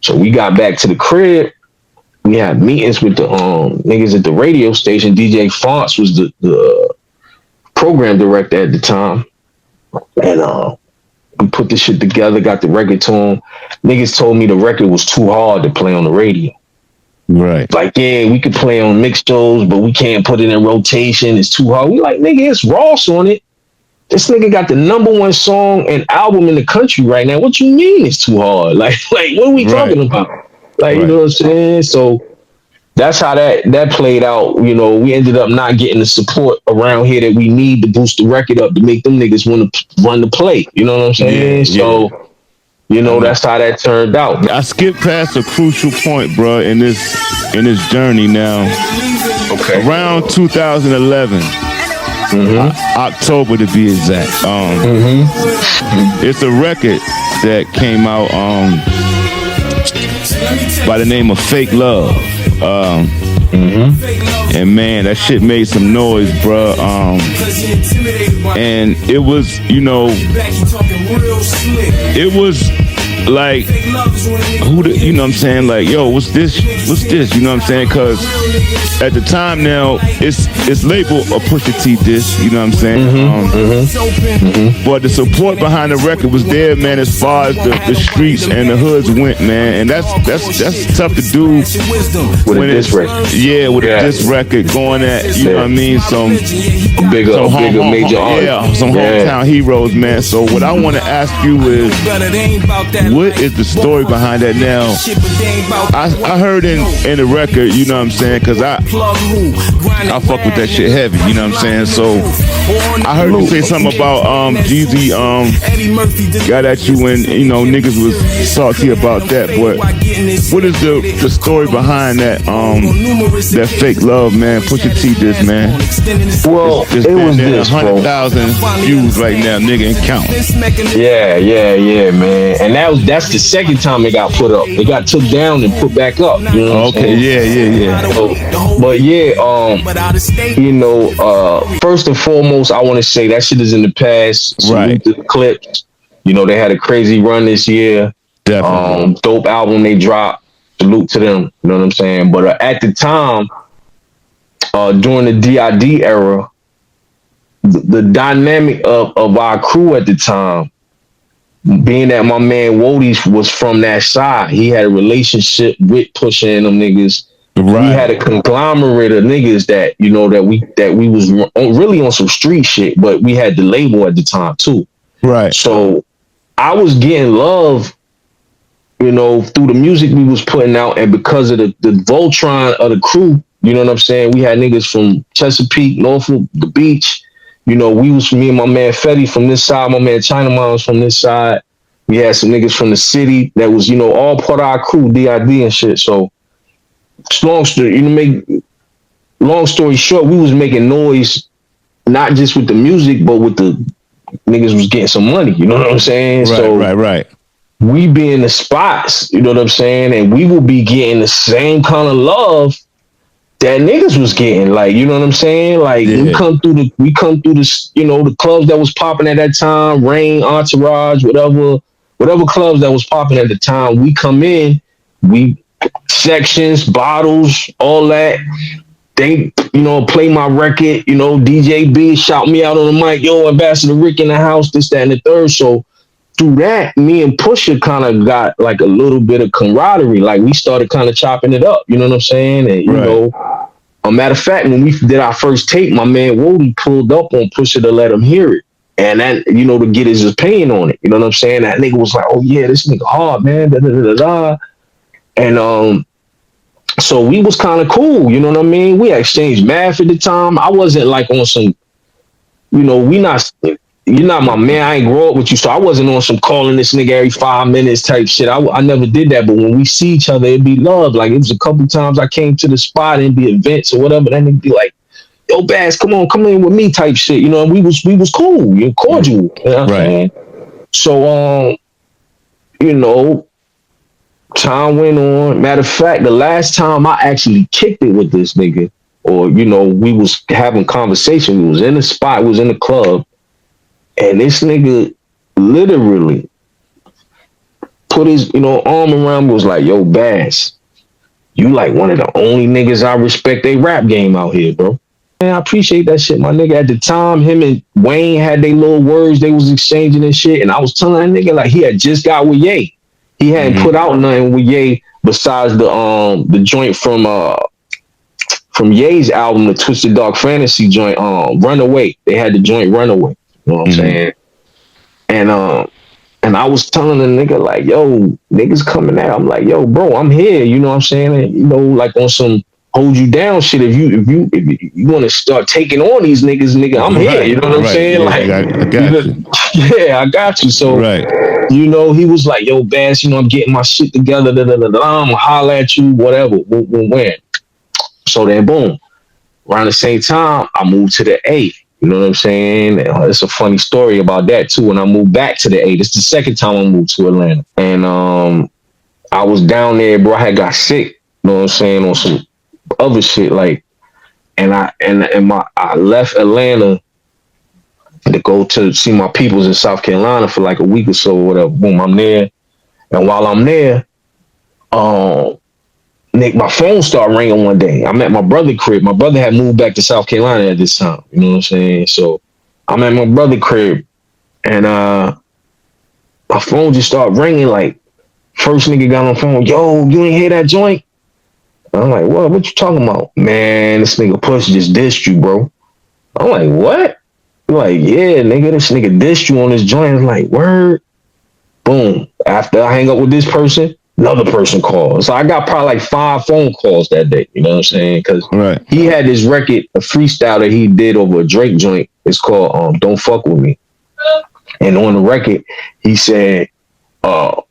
So we got back to the crib. We had meetings with the niggas at the radio station. DJ Fonts was the program director at the time. And We put the shit together, got the record to him. Niggas told me the record was too hard to play on the radio. Right. Like, yeah, we could play on mixed shows, but we can't put it in rotation. It's too hard. We like, nigga, it's Ross on it. This nigga got the #1 song and album in the country right now. What you mean it's too hard? Like what are we talking about? Like, you know what I'm saying? So that's how that played out. You know, we ended up not getting the support around here that we need to boost the record up to make them niggas want to run the play. You know what I'm saying? Yeah. So, you know, that's how that turned out. I skipped past a crucial point, bro, in this journey now. Okay. Around 2011. October to be exact. It's a record that came out by the name of Fake Love. And man, that shit made some noise, bruh. And it was, you know, it was like, you know what I'm saying? Like, yo, what's this? You know what I'm saying? Because at the time now, it's labeled a Pusha T disc, you know what I'm saying? But the support behind the record was there, man, as far as the streets and the hoods went, man. And that's tough to do with a disc record. Yeah, with a disc record going at, you know what I mean? Some bigger major artists. Yeah, some hometown heroes, man. So what I want to ask you is, what is the story behind that now? I heard in the record, you know what I'm saying, because I fuck with that shit heavy, you know what I'm saying? So I heard you say something about Jeezy got at you when, you know, niggas was salty about that. But what is the story behind that that Fake Love, man? Pusha T this, man. Well, it's it was this, 100,000 views right now, nigga, and count. Yeah, man. And that's the second time it got put up. It got took down and put back up. You know what I'm saying? Yeah. But you know, first and foremost, I want to say that shit is in the past. Salute to the Clips. You know, they had a crazy run this year. Definitely. Dope album they dropped. Salute to them. You know what I'm saying? But at the time, during the DID era, the dynamic of our crew at the time, being that my man Wody was from that side, he had a relationship with Pusha and them niggas. Right. We had a conglomerate of niggas that, you know, that we was really on some street shit, but we had the label at the time too. Right. So I was getting love, you know, through the music we was putting out, and because of the Voltron of the crew, you know what I'm saying? We had niggas from Chesapeake, Norfolk, the beach. You know, me and my man Fetty from this side, my man Chinaman was from this side. We had some niggas from the city that was, you know, all part of our crew, DID and shit. So, long story short, we was making noise, not just with the music, but with the niggas was getting some money. You know what I'm saying? Right. We be in the spots, you know what I'm saying? And we will be getting the same kind of love that niggas was getting, like, you know what I'm saying? Like, we come through the, you know, the clubs that was popping at that time, Rain, Entourage, whatever clubs that was popping at the time, we come in, we sections, bottles, all that. They, you know, play my record, you know, DJ B shout me out on the mic, yo, Ambassador Rick in the house, this, that, and the third. So through that, me and Pusha kind of got like a little bit of camaraderie. Like, we started kind of chopping it up, you know what I'm saying? And, you know, a matter of fact, when we did our first tape, my man Wody pulled up on Pusha to let him hear it. And that, you know, to get his opinion on it. You know what I'm saying? That nigga was like, oh yeah, this nigga hard, man. Da, da, da, da. And so we was kind of cool, you know what I mean? We exchanged math at the time. I wasn't like on some, you know, you're not my man. I ain't grow up with you, so I wasn't on some calling this nigga every 5 minutes type shit. I never did that. But when we see each other, it'd be love. Like, it was a couple times I came to the spot and be events or whatever. Then it'd be like, yo, Bass, come in with me type shit. You know, we was cool, you know, cordial. You know what I'm saying? So, you know, time went on. Matter of fact, the last time I actually kicked it with this nigga, or, you know, we was having conversation, we was in the spot, we was in the club, and this nigga literally put his, you know, arm around me, was like, yo, Bass, you like one of the only niggas I respect they rap game out here, bro. I appreciate that shit, my nigga. At the time, him and Wayne had their little words they was exchanging and shit. And I was telling that nigga like he had just got with Ye. He hadn't put out nothing with Ye besides the joint from Ye's album, the Twisted Dark Fantasy joint, Runaway. They had the joint Runaway. You know what I'm saying? And I was telling the nigga like, yo, niggas coming out. I'm like, yo, bro, I'm here. You know what I'm saying? And, you know, like on some hold you down shit. If you want to start taking on these niggas, nigga, I'm here. You know what I'm saying? Yeah, like, I got you. Yeah, I got you. So, you know, he was like, yo, Bass, you know, I'm getting my shit together. I'm gonna holler at you, whatever. When. So then, boom. Around the same time, I moved to the A. You know what I'm saying? It's a funny story about that too. When I moved back to the A, this is the second time I moved to Atlanta. And I was down there, bro. I had got sick, you know what I'm saying, on some other shit. Like, and I left Atlanta to go to see my peoples in South Carolina for like a week or so or whatever. Boom, I'm there. And while I'm there, Nick, my phone started ringing one day. I'm at my brother's crib. My brother had moved back to South Carolina at this time. You know what I'm saying? So I'm at my brother's crib, and my phone just started ringing. Like, first nigga got on the phone, yo, you ain't hear that joint? I'm like, what you talking about? Man, this nigga Push just dissed you, bro. I'm like, what? Like, yeah, nigga, this nigga dissed you on this joint. I'm like, word? Boom. After I hang up with this person, another person calls. So I got probably like 5 phone calls that day. You know what I'm saying? Because he had this record, a freestyle that he did over a Drake joint. It's called Don't Fuck With Me. And on the record, he said, local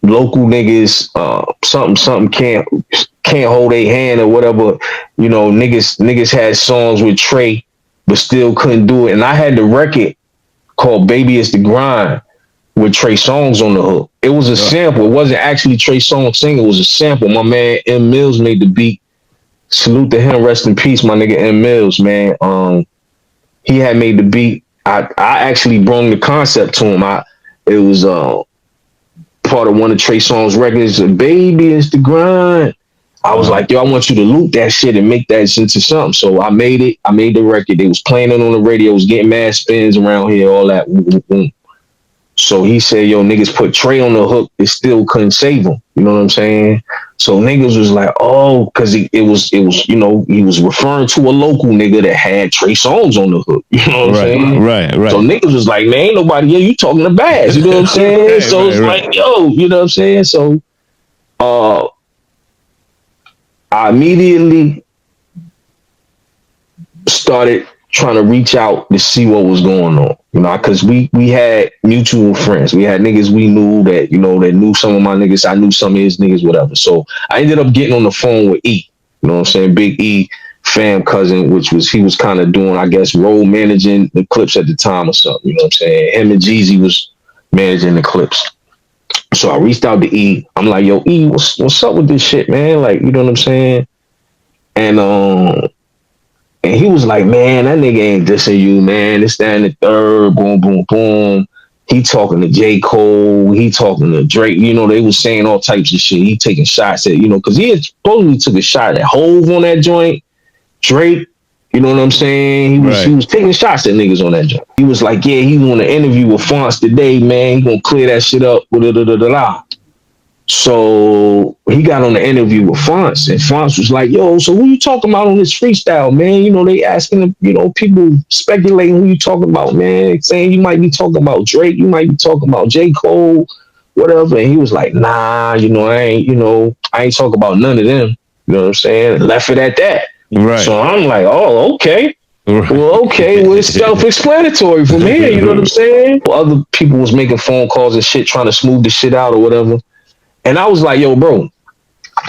niggas, something can't hold a hand or whatever. You know, niggas had songs with Trey, but still couldn't do it. And I had the record called Baby It's the Grind with Trey Songz on the hook. It was a sample. It wasn't actually Trey Songz singing. It was a sample. My man M Mills made the beat. Salute to him. Rest in peace, my nigga M Mills, man. He had made the beat. I actually brought the concept to him. It was part of one of Trey Songz records. Baby, it's the grind. I was like, yo, I want you to loop that shit and make that into something. So I made it. I made the record. They was playing it on the radio. It was getting mad spins around here, all that. So he said, yo, niggas put Trey on the hook. It still couldn't save him. You know what I'm saying? So niggas was like, oh, because it was, you know, he was referring to a local nigga that had Trey Songz on the hook. You know what I'm saying? Right. So niggas was like, man, ain't nobody here. You talking to Bass. You know what I'm saying? So it's like, yo, you know what I'm saying? So I immediately started trying to reach out to see what was going on, you know, because we had mutual friends. We had niggas we knew that, you know, that knew some of my niggas. I knew some of his niggas, whatever. So I ended up getting on the phone with E, you know what I'm saying? Big E, fam cousin, he was kind of doing, I guess, role managing the Clips at the time or something, you know what I'm saying? Him and Jeezy was managing the Clips. So I reached out to E. I'm like, yo, E, what's up with this shit, man? Like, you know what I'm saying? And he was like, man, that nigga ain't dissing you, man. This, that, and the third, boom, boom, boom. He talking to J. Cole. He talking to Drake. You know, they was saying all types of shit. He taking shots at, you know, because he had supposedly took a shot at Hove on that joint. Drake, you know what I'm saying? He was taking shots at niggas on that joint. He was like, yeah, he want to interview with Fonz today, man. He gonna clear that shit up. So he got on the interview with Fonz, and Fonz was like, yo, so who you talking about on this freestyle, man? You know, they asking, you know, people speculating who you talking about, man, saying you might be talking about Drake, you might be talking about J. Cole, whatever. And he was like, nah, you know, I ain't talking about none of them. You know what I'm saying? Left it at that. Right. So I'm like, oh, okay. Right. Well, okay, well, it's self-explanatory from here, you know what I'm saying? Other people was making phone calls and shit, trying to smooth the shit out or whatever. And I was like, yo, bro,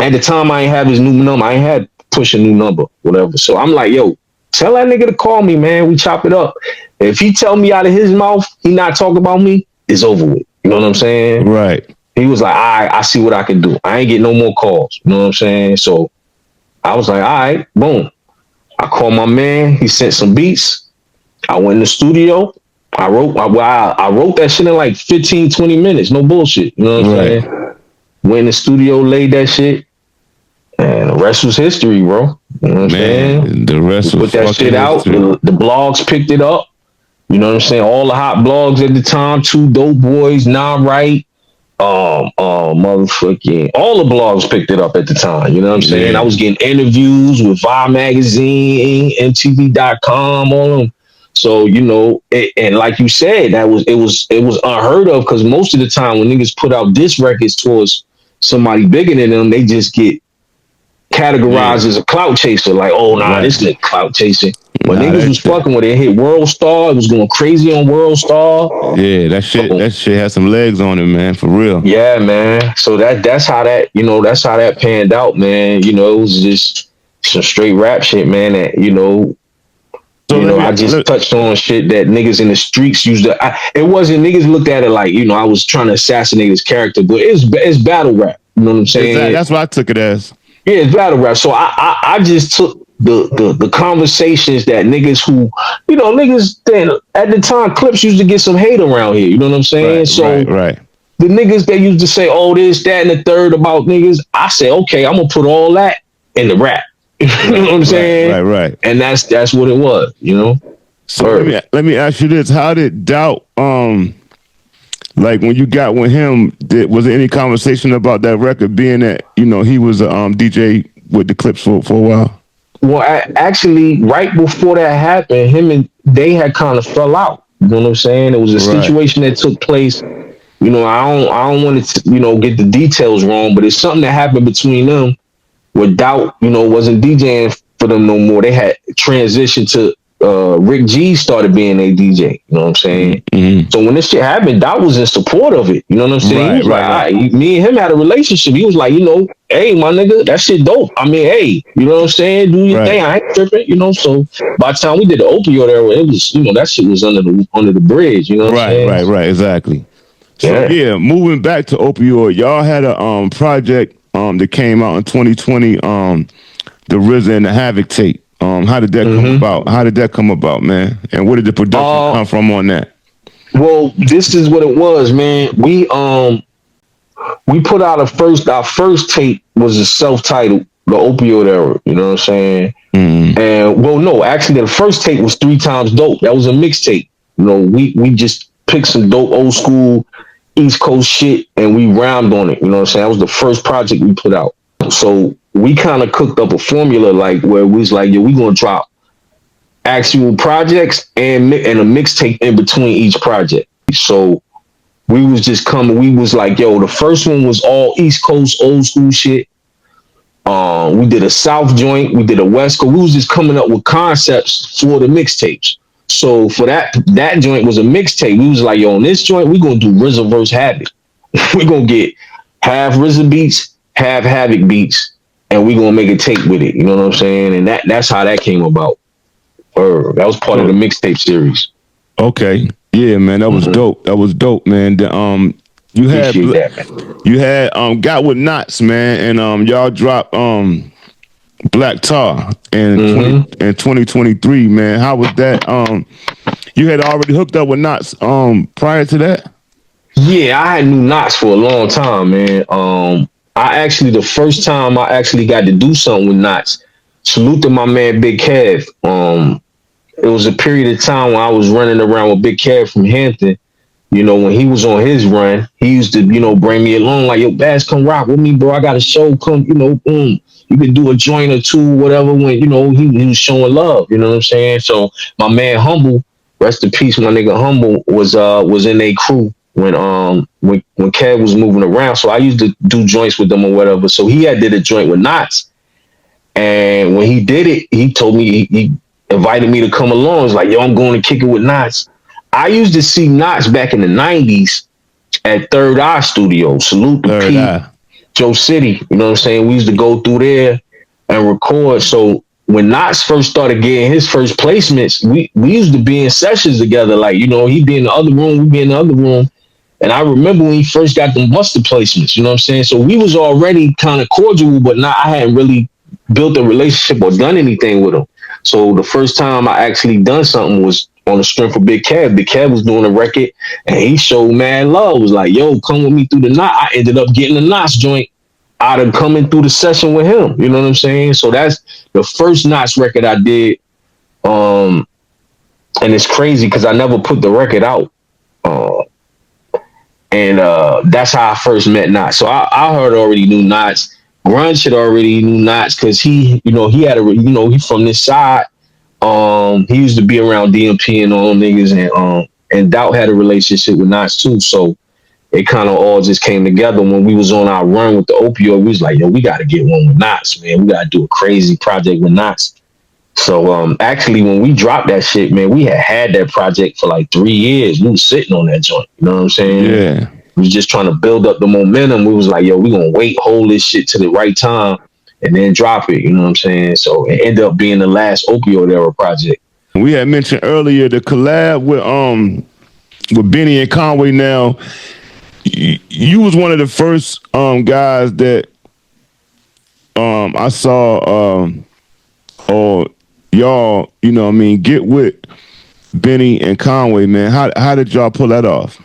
at the time I ain't have his new number. I ain't had Push a new number, whatever. So I'm like, yo, tell that nigga to call me, man. We chop it up. If he tell me out of his mouth he not talking about me, it's over with. You know what I'm saying? Right. He was like, all right, I see what I can do. I ain't get no more calls. You know what I'm saying? So I was like, all right, boom. I called my man. He sent some beats. I went in the studio. I wrote that shit in like 15, 20 minutes. No bullshit. You know what I'm saying? Went in the studio, laid that shit. And the rest was history, bro. You know what I'm saying? The rest was put that shit out. The blogs picked it up. You know what I'm saying? All the hot blogs at the time, Two Dope Boys, Nah Right, motherfucking, all the blogs picked it up at the time. You know what I'm saying? I was getting interviews with Vibe Magazine, MTV.com, all of them. So, you know, and like you said, it was unheard of, because most of the time when niggas put out diss records towards somebody bigger than them, they just get categorized as a clout chaser. Like, oh, nah, this is clout chasing. But niggas was fucking with it. It hit World Star. It was going crazy on World Star. Yeah, that shit had some legs on it, man, for real. Yeah, man. So that's how that panned out, man. You know, it was just some straight rap shit, man. That, I just touched on shit that niggas in the streets used to. It wasn't, niggas looked at it like, I was trying to assassinate his character, but it's battle rap. You know what I'm saying? That's what I took it as. Yeah, it's battle rap. So I just took the conversations that niggas who, niggas then at the time, Clips used to get some hate around here. You know what I'm saying? Right. The niggas that used to say, oh, this, that, and the third about niggas, I say, okay, I'm gonna put all that in the rap. You know what I'm saying? Right. And that's what it was, So let me ask you this: how did Doubt, like when you got with him, was there any conversation about that record, being that he was a DJ with the Clips for a while? Well, actually, right before that happened, him and they had kind of fell out. You know what I'm saying? It was a situation that took place. I don't want to get the details wrong, but it's something that happened between them where Doubt wasn't DJing for them no more. They had transitioned to Rick G started being a DJ. You know what I'm saying? Mm-hmm. So when this shit happened, Doubt was in support of it. You know what I'm saying? He was like, me and him had a relationship. He was like, hey, my nigga, that shit dope. I mean, hey, you know what I'm saying? Do your thing. I ain't tripping, So by the time we did the Opioid Era, it was, that shit was under the bridge. You know what I'm saying? Right, exactly. So moving back to Opioid, y'all had a project that came out in 2020, the RZA and the Havoc tape. How did that come about? How did that come about, man? And where did the production come from on that? Well, this is what it was, man. We put out our first tape was a self-titled, The Opioid Era. You know what I'm saying? Mm-hmm. And no, actually, the first tape was 3 Times Dope. That was a mixtape. We just picked some dope old school East Coast shit and we rhymed on it. You know what I'm saying? That was the first project we put out. So we kind of cooked up a formula like where we was like, we gonna drop actual projects and a mixtape in between each project. So we was like, the first one was all East Coast old school shit. We did a South joint, we did a West Coast. We was just coming up with concepts for the mixtapes. So for that joint was a mixtape. We was like, on this joint, we gonna do RZA versus Havoc. We gonna get half RZA beats, half Havoc beats, and we gonna make a tape with it. You know what I'm saying? And that's how that came about. That was part of the mixtape series. Okay. Yeah, man, that was dope. That was dope, man. You had Got With Knots, man, and y'all dropped Black Tar in 2023, man. How was that? You had already hooked up with Knots prior to that? Yeah, I had knew Knots for a long time, man. The first time I actually got to do something with Knots, salute to my man Big Kev. It was a period of time when I was running around with Big Kev from Hampton. When he was on his run, he used to, bring me along like, yo, Bass, come rock with me, bro. I got a show, come, boom. You could do a joint or two, whatever, when, he was showing love, you know what I'm saying? So my man Humble, rest in peace, my nigga Humble, was in a crew when Kev was moving around. So I used to do joints with them or whatever. So he did a joint with Knots. And when he did it, he told me, he invited me to come along. He's like, yo, I'm going to kick it with Knots. I used to see Knots back in the 90s at Third Eye Studio. Salute to Pete, Joe City. You know what I'm saying? We used to go through there and record. So when Knots first started getting his first placements, we used to be in sessions together. Like, he'd be in the other room, we'd be in the other room. And I remember when he first got them Buster placements, you know what I'm saying? So we was already kind of cordial, but I hadn't really built a relationship or done anything with him. So the first time I actually done something was on the strength of Big Kev. Big Kev was doing a record and he showed mad love. Was like, yo, come with me through the Knot. I ended up getting the Knots joint out of coming through the session with him. You know what I'm saying? So that's the first Knots record I did. And it's crazy because I never put the record out. And that's how I first met Knots. So I heard already knew Knots. Grunge had already knew Knots because he had he from this side. He used to be around DMP and all them niggas, and Doubt had a relationship with Knots too. So it kind of all just came together when we was on our run with the opioid. We was like, yo, we got to get one with Knots, man. We got to do a crazy project with Knots. So actually, when we dropped that shit, man, we had that project for like 3 years. We was sitting on that joint. You know what I'm saying? Yeah. We was just trying to build up the momentum. We was like, yo, we gonna hold this shit to the right time and then drop it. You know what I'm saying? So it ended up being the last Opioid Era project. We had mentioned earlier the collab with Benny and Conway. Now, you was one of the first guys that I saw or y'all, you know what I mean, get with Benny and Conway, man. How did y'all pull that off?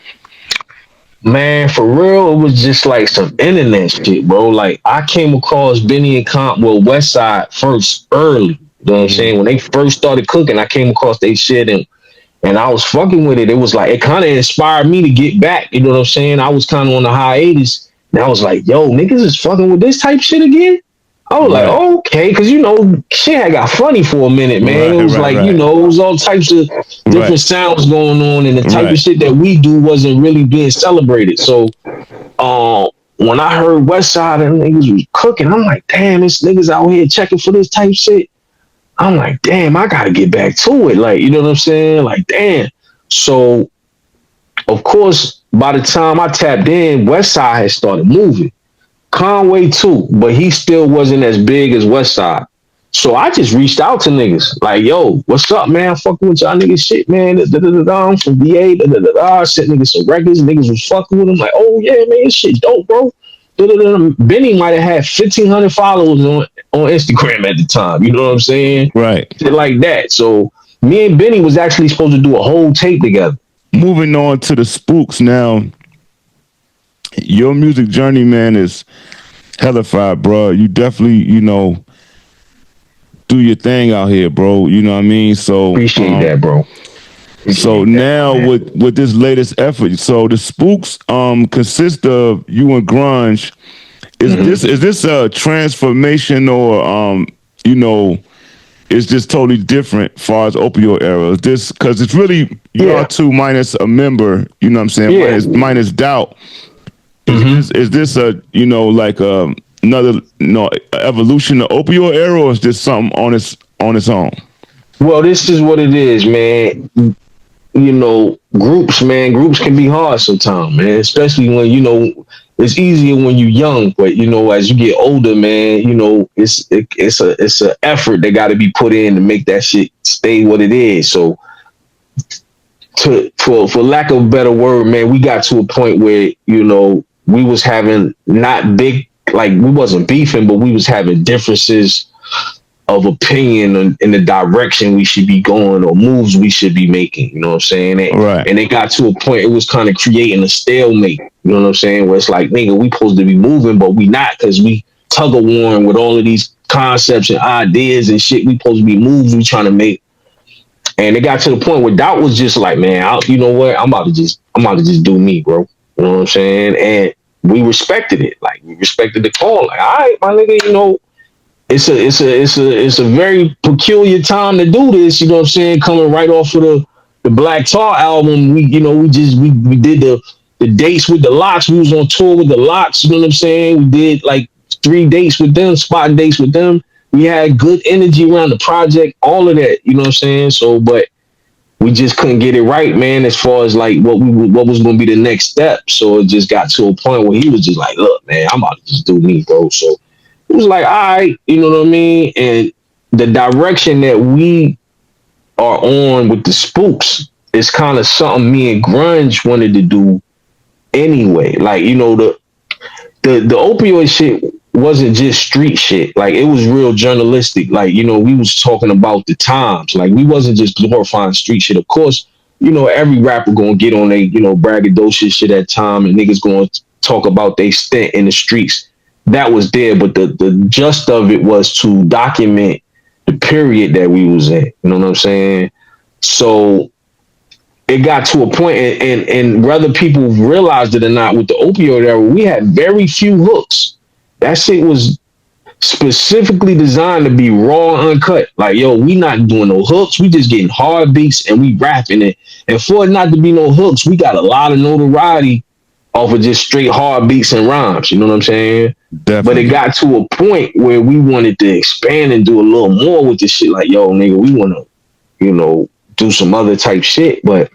Man, for real, it was just like some internet shit, bro. Like I came across Benny and Westside first early. You know what I'm saying? When they first started cooking, I came across their shit and I was fucking with it. It was like it kind of inspired me to get back. You know what I'm saying? I was kind of on the hiatus, and I was like, yo, niggas is fucking with this type shit again. I was like, okay, because shit had got funny for a minute, man. It was it was all types of different sounds going on, and the type of shit that we do wasn't really being celebrated. So, when I heard Westside and niggas was cooking, I'm like, damn, this niggas out here checking for this type shit. I'm like, damn, I gotta get back to it. Like, you know what I'm saying? Like, damn. So, of course, by the time I tapped in, Westside had started moving. Conway too, but he still wasn't as big as Westside. So I just reached out to niggas like, yo, what's up, man? I'm fucking with y'all niggas shit, man. I'm from VA. I sent niggas some records. Niggas was fucking with them. Like, oh yeah, man, this shit dope, bro. Benny might have had 1,500 followers on Instagram at the time. You know what I'm saying? Right. Shit like that. So me and Benny was actually supposed to do a whole tape together. Moving on to the Spookz now. Your music journey, man, is hellified, bro. You definitely, do your thing out here, bro. You know what I mean? So appreciate that, bro. So now with this latest effort, so the Spookz consist of you and Grunge. Is this a transformation or is this totally different as far as Opioid Era? Is this because it's really y'all two minus a member, you know what I'm saying? Yeah. Minus Doubt. Is this a another evolution of Opioid Era, or is this something on its own? Well, this is what it is, man. Groups can be hard sometimes, man. Especially when it's easier when you're young, but as you get older, man, it's an effort that got to be put in to make that shit stay what it is. So, for lack of a better word, man, we got to a point where we was having not big, like we wasn't beefing, but we was having differences of opinion in the direction we should be going or moves we should be making. You know what I'm saying? And it got to a point, it was kind of creating a stalemate. You know what I'm saying? Where it's like, nigga, we supposed to be moving, but we not, because we tug of warring with all of these concepts and ideas and shit. We supposed to be moves we trying to make. And it got to the point where Doubt was just like, man, you know what? I'm about to just do me, bro. You know what I'm saying? And we respected it. Like, we respected the call. Like, all right, my nigga, it's a very peculiar time to do this. You know what I'm saying? Coming right off of the Black Tar album, we did the dates with the Locks. We was on tour with the Locks. You know what I'm saying? We did like 3 dates with them, spotting dates with them. We had good energy around the project, all of that. You know what I'm saying? So, but we just couldn't get it right, man, as far as like what was going to be the next step. So it just got to a point where he was just like, look, man, I'm about to just do me, bro. So it was like, all right, you know what I mean? And the direction that we are on with the Spookz is kind of something me and Grunge wanted to do anyway. Like, the opioid shit wasn't just street shit. Like, it was real journalistic. Like, we was talking about the times. Like, we wasn't just glorifying street shit. Of course, every rapper gonna get on they, braggadocious shit at time, and niggas gonna talk about they stint in the streets. that was there, but the gist of it was to document the period that we was in. You know what I'm saying? So it got to a point, and whether people realized it or not, with the opioid era, we had very few hooks. That shit was specifically designed to be raw, uncut. Like, yo, we not doing no hooks. We just getting hard beats and we rapping it. And for it not to be no hooks, we got a lot of notoriety off of just straight hard beats and rhymes. You know what I'm saying? Definitely. But it got to a point where we wanted to expand and do a little more with this shit. Like, yo, nigga, we want to, you know, do some other type shit, but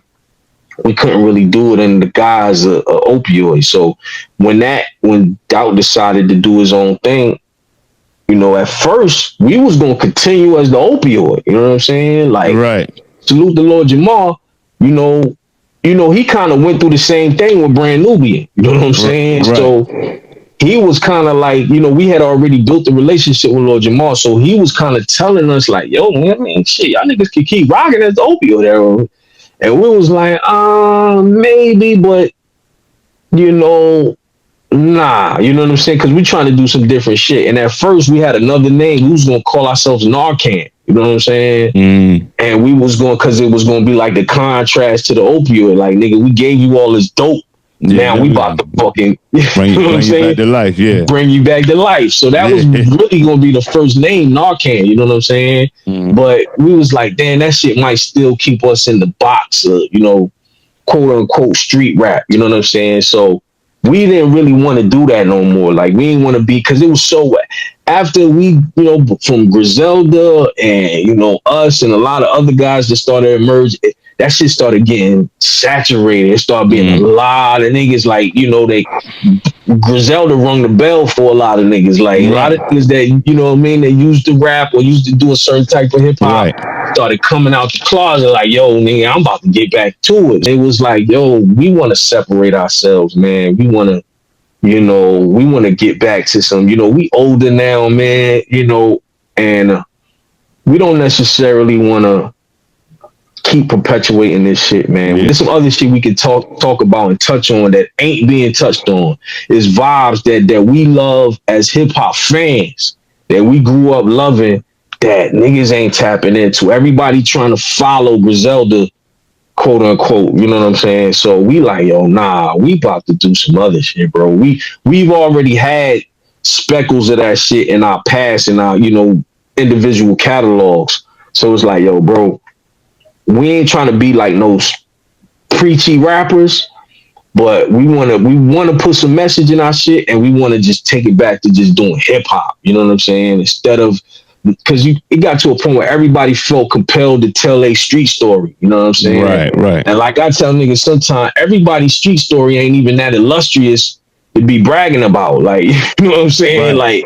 we couldn't really do it in the guise of opioids. So when Doubt decided to do his own thing, you know, at first we was gonna continue as the opioid. You know what I'm saying? Like, right. Salute the Lord Jamar. You know, he kind of went through the same thing with Brand Nubian. You know what I'm saying? Right. So he was kind of like, you know, we had already built a relationship with Lord Jamar, so he was kind of telling us like, yo, man, shit, y'all niggas can keep rocking as the opioid era. And we was like, maybe, but you know, nah, you know what I'm saying? Because we trying to do some different shit. And at first we had another name. We was gonna call ourselves Narcan. You know what I'm saying? And we was going, because it was gonna be like the contrast to the opioid. Like, nigga, we gave you all this dope. Yeah, now we about to fucking bring you back to life. Yeah, bring you back to life. So that was really gonna be the first name, Narcan. You know what I'm saying? But we was like, damn, that shit might still keep us in the box of, you know, quote unquote street rap. You know what I'm saying? So we didn't really want to do that no more. Like, we didn't want to be, because it was so, after we, you know, from Griselda and, you know, us and a lot of other guys that started emerging, that shit started getting saturated. It started being a lot of niggas, like, you know, Griselda rung the bell for a lot of niggas. Like, a lot of niggas that, you know what I mean, they used to rap or used to do a certain type of hip hop, started coming out the closet like, yo, nigga, I'm about to get back to it. It was like, yo, we want to separate ourselves, man. We want to, you know, we want to get back to some, you know, we older now, man, you know, and we don't necessarily want to keep perpetuating this shit, man. There's some other shit we can talk about and touch on that ain't being touched on. Is vibes that we love as hip hop fans, that we grew up loving, that niggas ain't tapping into. Everybody trying to follow Griselda, quote unquote, you know what I'm saying? So we like, yo, nah, we about to do some other shit, bro. We've already had speckles of that shit in our past, in our, you know, individual catalogs. So it's like, yo, bro, we ain't trying to be like no preachy rappers, but we want to put some message in our shit, and we want to just take it back to just doing hip hop. You know what I'm saying? Instead of, because it got to a point where everybody felt compelled to tell a street story. You know what I'm saying? Right. And like I tell niggas sometimes, everybody's street story ain't even that illustrious to be bragging about. Like, you know what I'm saying? Like,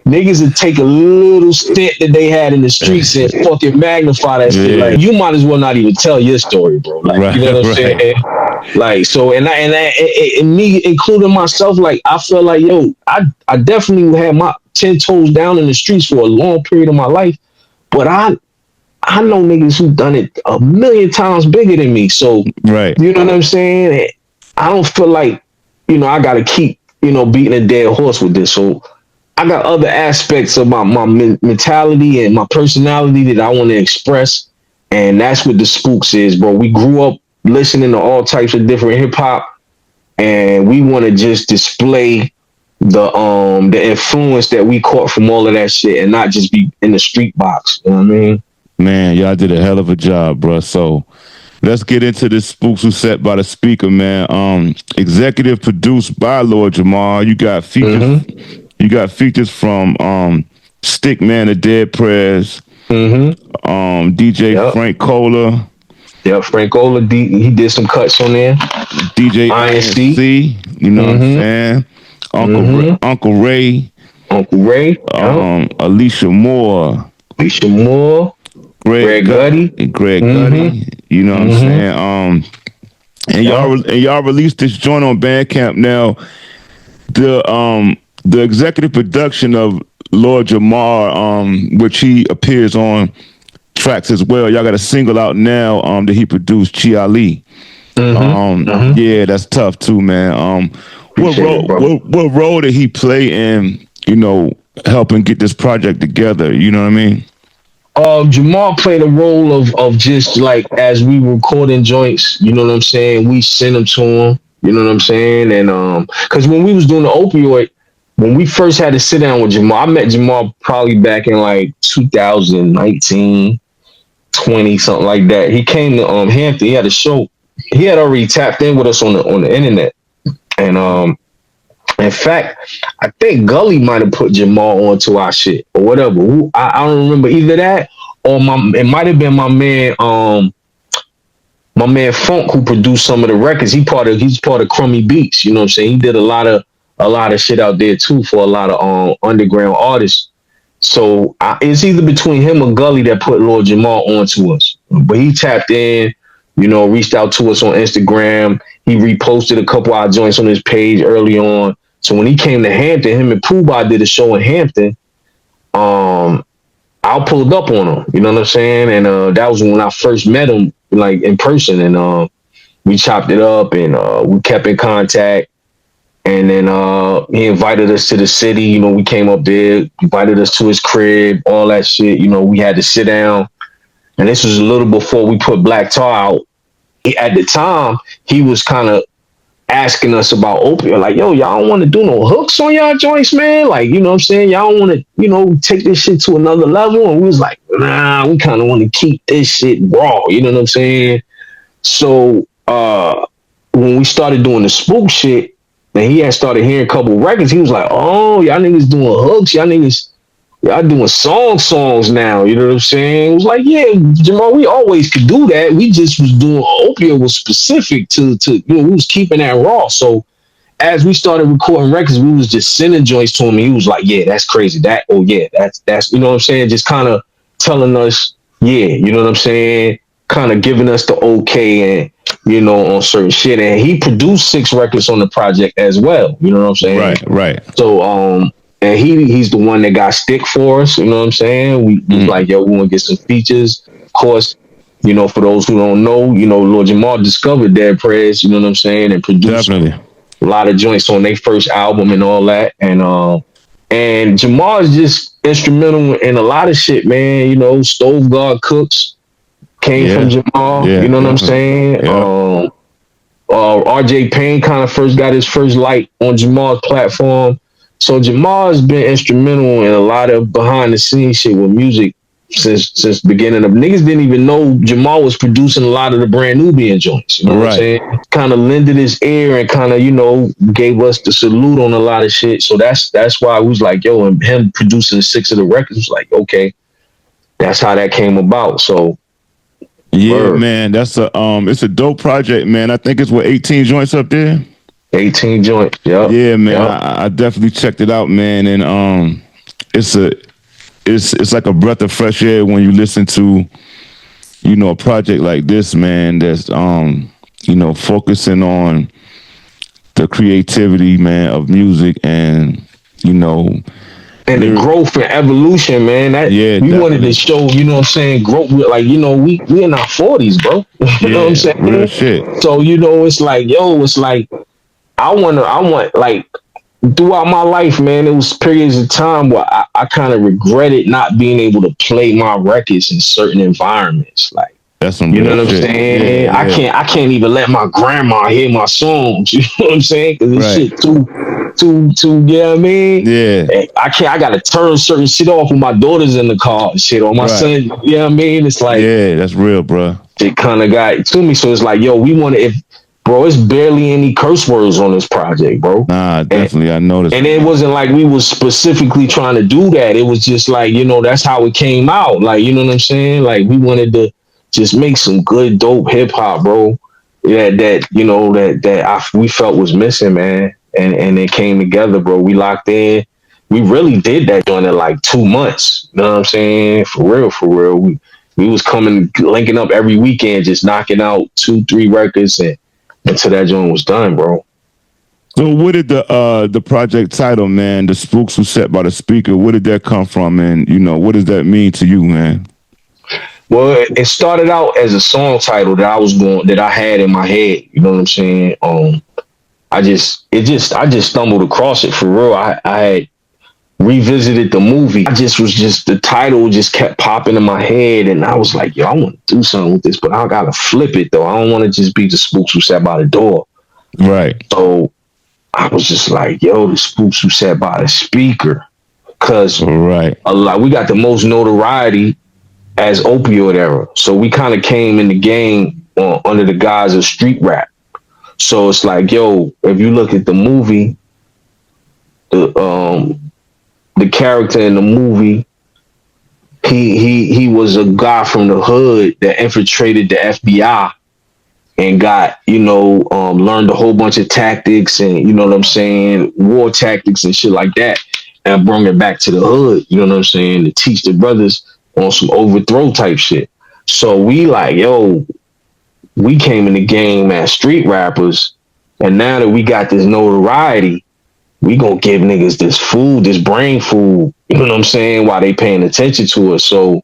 niggas would take a little stint that they had in the streets and fucking magnify that shit. Like, you might as well not even tell your story, bro. Like, you know what I'm saying? Like, so, and me, including myself, like, I feel like, yo, I definitely had my 10 toes down in the streets for a long period of my life, but I know niggas who done it a million times bigger than me. So, you know what I'm saying? I don't feel like, you know, I got to keep, you know, beating a dead horse with this. So I got other aspects of my mentality and my personality that I want to express. And that's what the Spookz is, bro. We grew up listening to all types of different hip hop, and we want to just display the influence that we caught from all of that shit, and not just be in the street box. You know what I mean? Man, y'all did a hell of a job, bro. So let's get into this Spookz Who Set by the Speaker, man. Executive produced by Lord Jamar. You got features. You got features from Stick Man, The Dead Prayers, DJ Frank Cola. Yeah, Frank Cola, he did some cuts on there. DJ INC, you know what I'm saying? Uncle Ray. Alicia Moore. Greg Gutty. You know what I'm saying? And y'all released this joint on Bandcamp. Now, the executive production of Lord Jamar, which he appears on tracks as well. Y'all got a single out now that he produced, Chi Ali. Yeah, that's tough too, man. What role did he play in helping get this project together? You know what I mean? Jamar played a role of just like as we recording joints, you know what I'm saying? We send them to him, you know what I'm saying? And because when we was doing the opioid, when we first had to sit down with Jamar, I met Jamar probably back in like 2019, 20, something like that. He came to Hampton. He had a show. He had already tapped in with us on the internet, and in fact, I think Gully might have put Jamal onto our shit or whatever. I don't remember either that or it might have been my man Funk who produced some of the records. He's part of Crummy Beats. You know what I'm saying? He did a lot of shit out there too for a lot of underground artists. So it's either between him or Gully that put Lord Jamar onto us. But he tapped in, reached out to us on Instagram. He reposted a couple of our joints on his page early on. So when he came to Hampton, him and Pooh Bah did a show in Hampton. I pulled up on him, you know what I'm saying? And that was when I first met him, like in person. And we chopped it up and we kept in contact. And then he invited us to the city. We came up there, invited us to his crib, all that shit. We had to sit down. And this was a little before we put Black Tar out. At the time, he was kind of asking us about opioid, like, yo, y'all don't want to do no hooks on y'all joints, man. Like, you know what I'm saying? Y'all don't want to, take this shit to another level. And we was like, nah, we kind of want to keep this shit raw. You know what I'm saying? So when we started doing the Spookz shit, and he had started hearing a couple records, he was like, oh, y'all niggas doing hooks. Y'all doing songs now. You know what I'm saying? It was like, yeah, Jamal, we always could do that. We just was doing opioid was specific to we was keeping that raw. So as we started recording records, we was just sending joints to him. And he was like, yeah, that's crazy. That's you know what I'm saying? Just kind of telling us, yeah, you know what I'm saying? Kind of giving us the okay and, on certain shit. And he produced 6 records on the project as well. You know what I'm saying? Right. So, and he's the one that got stick for us, you know what I'm saying? We was like, yo, we want to get some features. Of course, for those who don't know, Lord Jamar discovered Dead Prayers, you know what I'm saying, and produced a lot of joints on their first album and all that. And Jamar is just instrumental in a lot of shit, man. Stove God Cooks came from Jamar, you know what I'm saying? Yeah. RJ Payne kind of first got his first light on Jamar's platform. So Jamar has been instrumental in a lot of behind the scenes shit with music since the beginning of niggas didn't even know Jamar was producing a lot of the brand Nubian joints. You know what I'm saying? Kind of lended his ear and kind of, gave us the salute on a lot of shit. So that's why I was like, yo, and him producing 6 of the records was like, okay, that's how that came about. So yeah, man, that's it's a dope project, man. I think it's 18 joints up there. 18 joints. Yeah, man. Yep. I definitely checked it out, man. And it's like a breath of fresh air when you listen to, a project like this, man, that's focusing on the creativity, man, of music and, and the growth and evolution, man. We wanted to show, you know what I'm saying, growth. Like, we in our 40s, bro. You know what I'm saying? Real shit. So, it's like, I want like throughout my life, man, it was periods of time where I kind of regretted not being able to play my records in certain environments. Like, that's some you know what shit. I'm saying? Yeah. I can't even let my grandma hear my songs. You know what I'm saying? Because this shit too, you know what I mean? Yeah. I gotta turn certain shit off when my daughter's in the car and shit, or my son, you know what I mean? It's like, yeah, that's real, bro. It kind of got to me. So it's like, yo, bro, it's barely any curse words on this project, bro. Nah, definitely, I noticed. And it wasn't like we was specifically trying to do that. It was just like, that's how it came out. Like, you know what I'm saying? Like, we wanted to just make some good, dope hip hop, bro. We felt was missing, man. And it came together, bro. We locked in. We really did that during like 2 months. You know what I'm saying? For real. We was linking up every weekend, just knocking out 2-3 records and until that joint was done, bro. So what did the project title, man, the Spookz was set by the speaker, where did that come from, and what does that mean to you, man? Well, it started out as a song title that I had in my head, you know what I'm saying? I just stumbled across it for real. I had revisited the movie, the title just kept popping in my head, and I was like, yo, I want to do something with this, but I gotta flip it though. I don't want to just be the Spookz who sat by the door. Right. So I was just like, yo, the Spookz who sat by the speaker, because we got the most notoriety as Opioid Era. So we kind of came in the game under the guise of street rap. So it's like, yo, if you look at the movie, the character in the movie, he was a guy from the hood that infiltrated the FBI and got, learned a whole bunch of tactics and, you know what I'm saying, war tactics and shit like that, and brought it back to the hood, you know what I'm saying, to teach the brothers on some overthrow type shit. So we like, yo, we came in the game as street rappers, and now that we got this notoriety, we gonna give niggas this food, this brain food, you know what I'm saying, while they paying attention to us. So,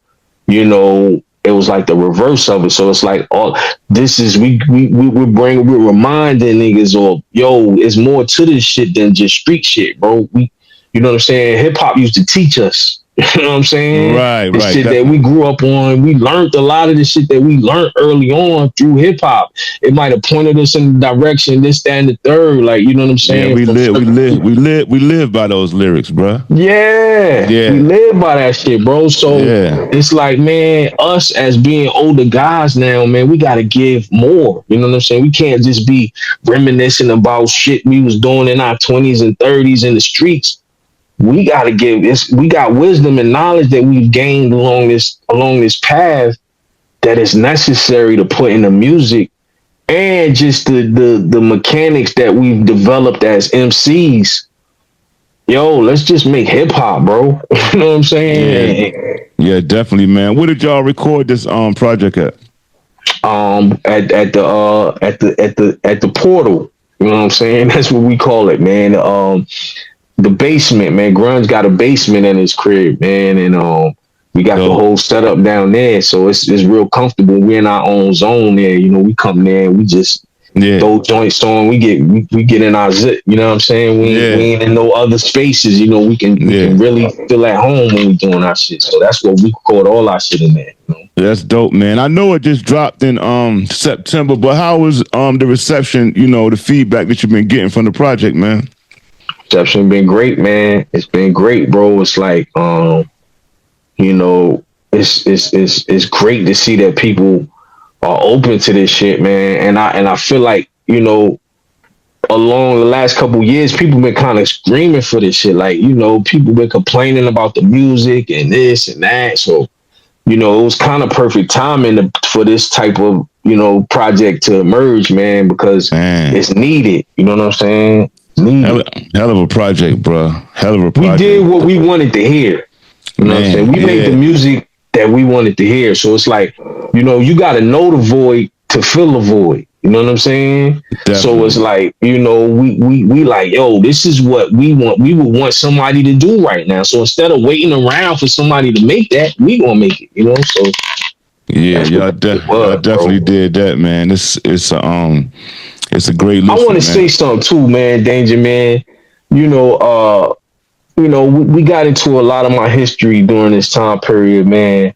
it was like the reverse of it. So it's like, all this is, we're reminding niggas, or yo, it's more to this shit than just street shit, bro. You know what I'm saying? Hip hop used to teach us. You know what I'm saying? Right. Shit that we grew up on. We learned a lot of the shit that we learned early on through hip hop. It might have pointed us in the direction, this, that, and the third. Like, you know what I'm saying? Yeah, we live by those lyrics, bro. Yeah. We live by that shit, bro. So it's like, man, us as being older guys now, man, we gotta give more. You know what I'm saying? We can't just be reminiscing about shit we was doing in our 20s and 30s in the streets. We got to give this. We got wisdom and knowledge that we've gained along this path that is necessary to put in the music, and just the mechanics that we've developed as MCs. Yo, let's just make hip hop, bro. You know what I'm saying? Yeah, definitely, man. Where did y'all record this project at? At the portal. You know what I'm saying? That's what we call it, man. The basement, man. Grunge got a basement in his crib, man, and we got the whole setup down there, so it's real comfortable. We're in our own zone there. We come there and we just throw joints on. We get in our zip. You know what I'm saying? We ain't in no other spaces. We can really feel at home when we doing our shit. So that's what we record all our shit in there. That's dope, man. I know it just dropped in September, but how was the reception? The feedback that you've been getting from the project, man? Reception been great, man. It's been great, bro. It's like, it's great to see that people are open to this shit, man. And I feel like, along the last couple of years, people been kind of screaming for this shit. Like, people been complaining about the music and this and that. So, it was kind of perfect timing for this type of, project to emerge, man, because it's needed. You know what I'm saying? Hell of a project, bro. Hell of a project. We did what we wanted to hear. You know what I'm saying? We made the music that we wanted to hear. So it's like, you got to know the void to fill the void. You know what I'm saying? Definitely. So it's like, we like, yo, this is what we want. We would want somebody to do right now. So instead of waiting around for somebody to make that, we gonna make it. So yeah, y'all definitely did that, man. It's a great listen, I want to say something too, man, Danger Man. We got into a lot of my history during this time period, man.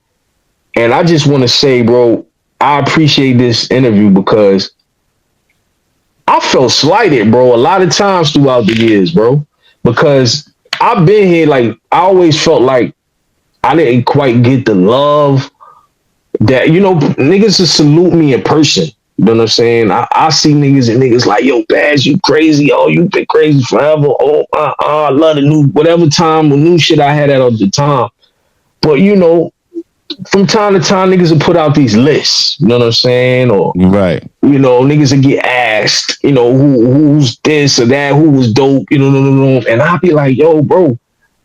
And I just want to say, bro, I appreciate this interview because I felt slighted, bro, a lot of times throughout the years, bro. Because I've been here, like, I always felt like I didn't quite get the love that, niggas to salute me in person. You know what I'm saying? I see niggas and niggas like, yo, Baz, you crazy. Oh, you been crazy forever. Oh, I love the new, whatever time or new shit I had at the time. But, from time to time, niggas will put out these lists. You know what I'm saying? Or, niggas will get asked, who's this or that, who was dope, and I'll be like, yo, bro,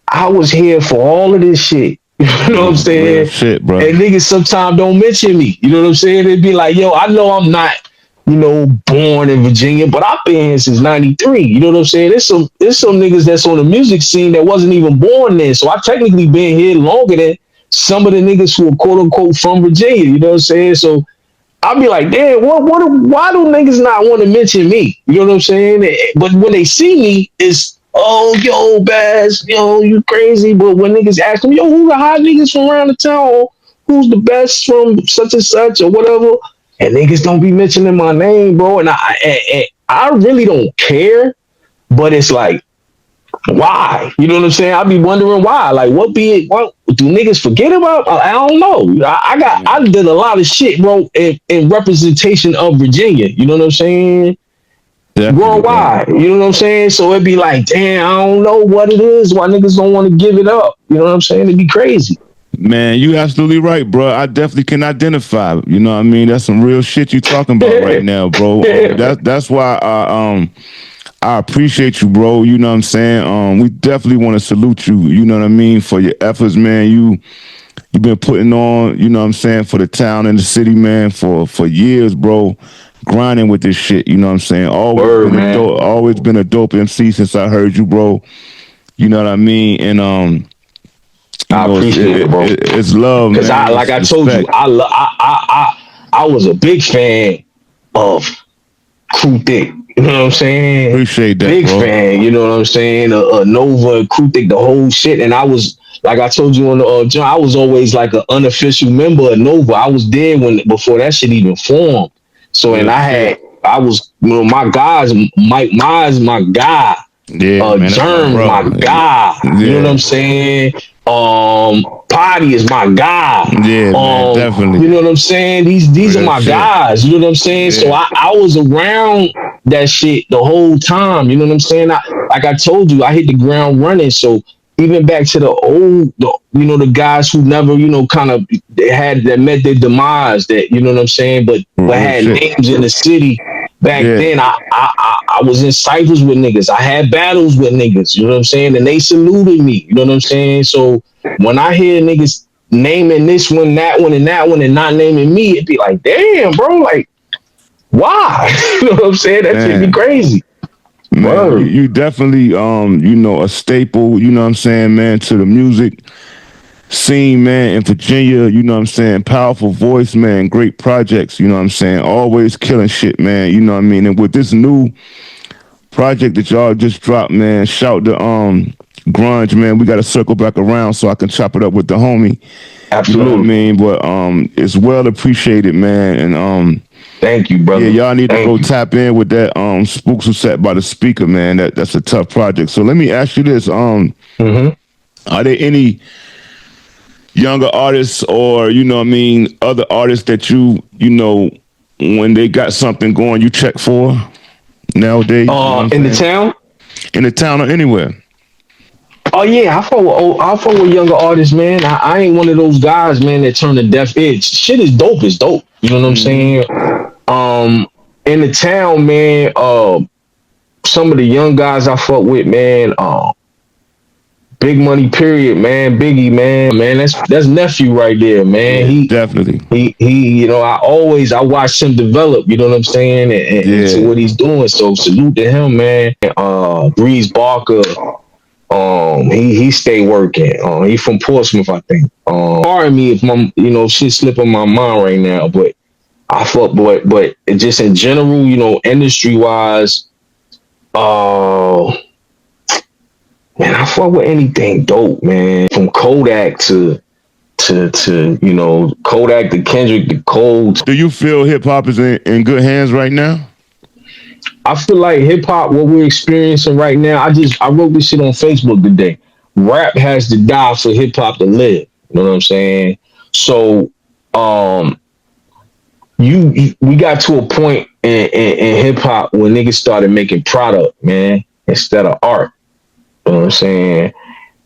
I was here for all of this shit. You know what I'm saying? Real shit, bro. And niggas sometimes don't mention me. You know what I'm saying? They'd be like, yo, I know I'm not, born in Virginia, but I've been here since 93. You know what I'm saying? There's some niggas that's on the music scene that wasn't even born there. So I've technically been here longer than some of the niggas who are quote unquote from Virginia. You know what I'm saying? So I'll be like, damn, why do niggas not want to mention me? You know what I'm saying? But when they see me, it's oh, yo, Bass, yo, you crazy. But when niggas ask them, yo, who the hot niggas from around the town? Or who's the best from such and such or whatever? And niggas don't be mentioning my name, bro. And I really don't care, but it's like, why? You know what I'm saying? I be wondering why. Like, what do niggas forget about? I don't know. I did a lot of shit, bro, in representation of Virginia. You know what I'm saying? Worldwide. You know what I'm saying? So it'd be like, damn, I don't know what it is. Why niggas don't want to give it up? You know what I'm saying? It'd be crazy. Man, you absolutely right, bro. I definitely can identify. You know what I mean? That's some real shit you talking about right now, bro. That's why I appreciate you, bro. You know what I'm saying? We definitely want to salute you, you know what I mean, for your efforts, man. You've been putting on, you know what I'm saying, for the town and the city, man, for years, bro. Grinding with this shit, you know what I'm saying? Always been a dope MC since I heard you, bro. You know what I mean? And I appreciate it, bro. It's love, because man. I told you, I was a big fan of Crew Thik. You know what I'm saying? Appreciate that, big bro. fan. You know what I'm saying? Nova, Crew Thik, the whole shit. And I was, like I told you on the John, I was always like an unofficial member of Nova. I was there before that shit even formed. So and I was, you know, my guys, Mike Myers, my guy. Yeah, man, Germ, my guy. Yeah. You know what I'm saying? Potty is my guy. Yeah, man, definitely. You know what I'm saying? These are my guys. You know what I'm saying? Yeah. So I was around that shit the whole time. You know what I'm saying? Like I told you, I hit the ground running. So even back to the guys who never, you know, kind of that met their demise, that, you know what I'm saying, but had names in the city. Back then, I was in ciphers with niggas. I had battles with niggas, you know what I'm saying? And they saluted me, you know what I'm saying? So when I hear niggas naming this one, that one, and that one, and not naming me, it'd be like, damn, bro, like, why? You know what I'm saying? That shit be crazy. Man, you definitely, you know, a staple, you know what I'm saying, man, to the music scene, man, in Virginia, you know what I'm saying? Powerful voice, man, great projects, you know what I'm saying? Always killing shit, man, you know what I mean? And with this new project that y'all just dropped, man, shout to Grunge, man. We gotta circle back around so I can chop it up with the homie. Absolutely. You know what I mean? But it's well appreciated, man. And thank you, brother. Yeah, y'all need to go tap in with that Spookz was set by the speaker, man. That's a tough project. So let me ask you this. Are there any younger artists or, you know what I mean, other artists that you know, when they got something going, you check for nowadays? You know in the town? In the town or anywhere? Oh yeah, I fuck with younger artists, man. I ain't one of those guys, man, that turn the deaf edge. Shit is dope. It's dope. You know what I'm saying? In the town, man, some of the young guys I fuck with, man, Big Money Period, man, Biggie, man, that's nephew right there, man. Yeah, he definitely. He, you know, I watched him develop, you know what I'm saying, and to what he's doing. So salute to him, man. Breeze Barker, he stay working. He from Portsmouth, I think. Pardon me if my, you know, shit slipping my mind right now, but I fuck, but just in general, you know, industry wise, man, I fuck with anything dope, man. From Kodak to you know, Kodak to Kendrick to Cole. Do you feel hip hop is in good hands right now? I feel like hip hop, what we're experiencing right now. I wrote this shit on Facebook today. Rap has to die for hip hop to live. You know what I'm saying? So, we got to a point in hip hop when niggas started making product, man, instead of art. You know what I'm saying?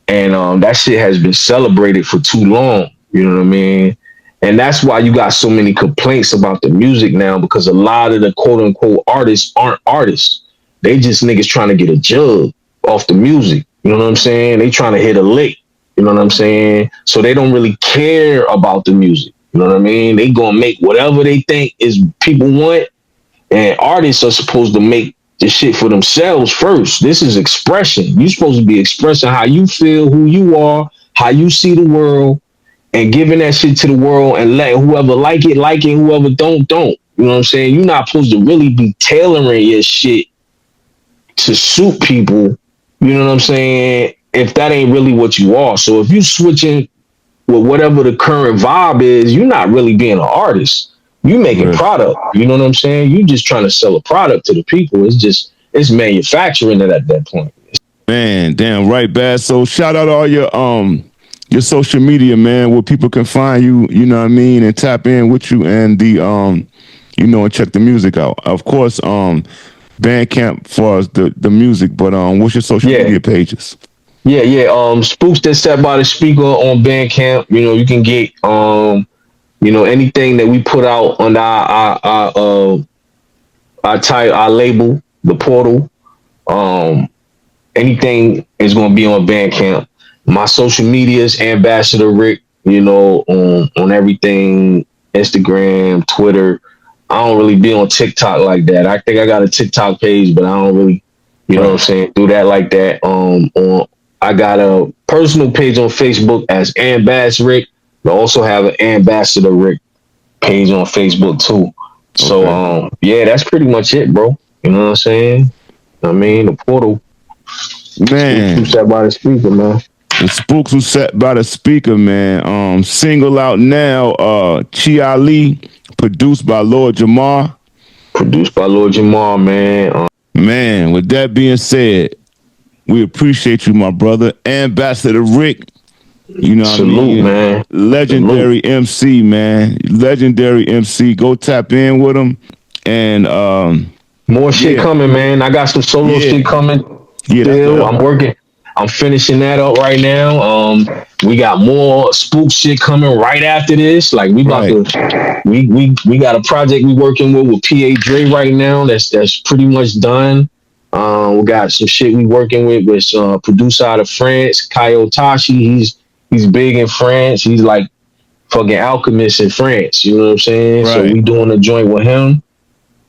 And that shit has been celebrated for too long. You know what I mean? And that's why you got so many complaints about the music now, because a lot of the quote unquote artists aren't artists. They just niggas trying to get a jug off the music. You know what I'm saying? They trying to hit a lick. You know what I'm saying? So they don't really care about the music. You know what I mean? They gonna make whatever they think is people want. And artists are supposed to make the shit for themselves first. This is expression. You're supposed to be expressing how you feel, who you are, how you see the world, and giving that shit to the world and letting whoever like it, whoever don't. You know what I'm saying? You're not supposed to really be tailoring your shit to suit people. you know what I'm saying, if that ain't really what you are. So if you switching with whatever the current vibe is, you're not really being an artist. You making product. You know what I'm saying? You just trying to sell a product to the people. It's manufacturing it at that point. Man, damn right, Bad. So shout out all your social media, man, where people can find you, you know what I mean, and tap in with you and the you know, and check the music out. Of course, Bandcamp for the music, but what's your social media pages? Yeah. Spookz that set by the speaker on Bandcamp. You know, you can get you know, anything that we put out on our label, the portal. Anything is gonna be on Bandcamp. My social medias, Ambassador Rick, you know, on everything, Instagram, Twitter. I don't really be on TikTok like that. I think I got a TikTok page, but I don't really, you know what I'm saying, do that like that. I got a personal page on Facebook as Ambassador Rick. I also have an Ambassador Rick page on Facebook too. So yeah, that's pretty much it, bro. You know what I'm saying? I mean, the portal. Man, Spookz set by the speaker, man. The Spookz was set by the speaker, man. Single out now, Chi Ali, produced by Lord Jamar. Produced by Lord Jamar, man. Man, with that being said, we appreciate you, my brother. Ambassador Rick, you know what I mean? Man. Legendary Salute. MC, man. Legendary MC. Go tap in with him. And more shit coming, man. I got some solo shit coming. Still, I'm working. I'm finishing that up right now. We got more Spookz shit coming right after this. Like we about to, we got a project we working with PA Dre right now. That's pretty much done. We got some shit we working with producer out of France, Kaio Tashi. He's big in France. He's like fucking alchemist in France. You know what I'm saying? So we doing a joint with him,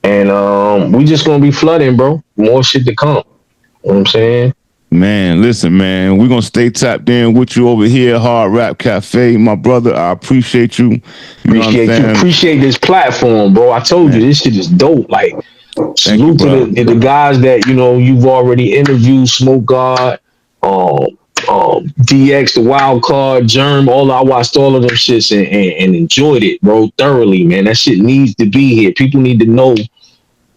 and we just gonna be flooding, bro. More shit to come. You know what I'm saying? Man, listen, man, we're going to stay tapped in with you over here, Hard Rapp Cafe. My brother, I appreciate you. Appreciate this platform, bro. I told you, this shit is dope. Like, salute to the guys that, you know, you've already interviewed, SMOKGOD, DX, the Wild Card, Germ, I watched all of them shits and enjoyed it, bro, thoroughly, man. That shit needs to be here. People need to know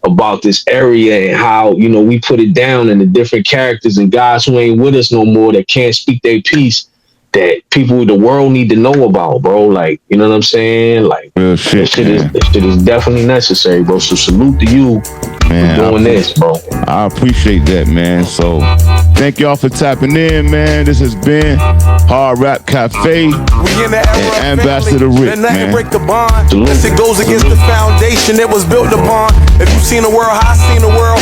about this area and how, you know, we put it down and the different characters and guys who ain't with us no more that can't speak their piece that people in the world need to know about, bro. Like, you know what I'm saying? Like, this shit is definitely necessary, bro. So salute to you for doing this, bro. I appreciate that, man. So thank y'all for tapping in, man. This has been Hard Rapp Cafe and Ambassador Rick, man. Break the bond. Unless it goes against the foundation it was built upon. If you seen the world, how I seen the world.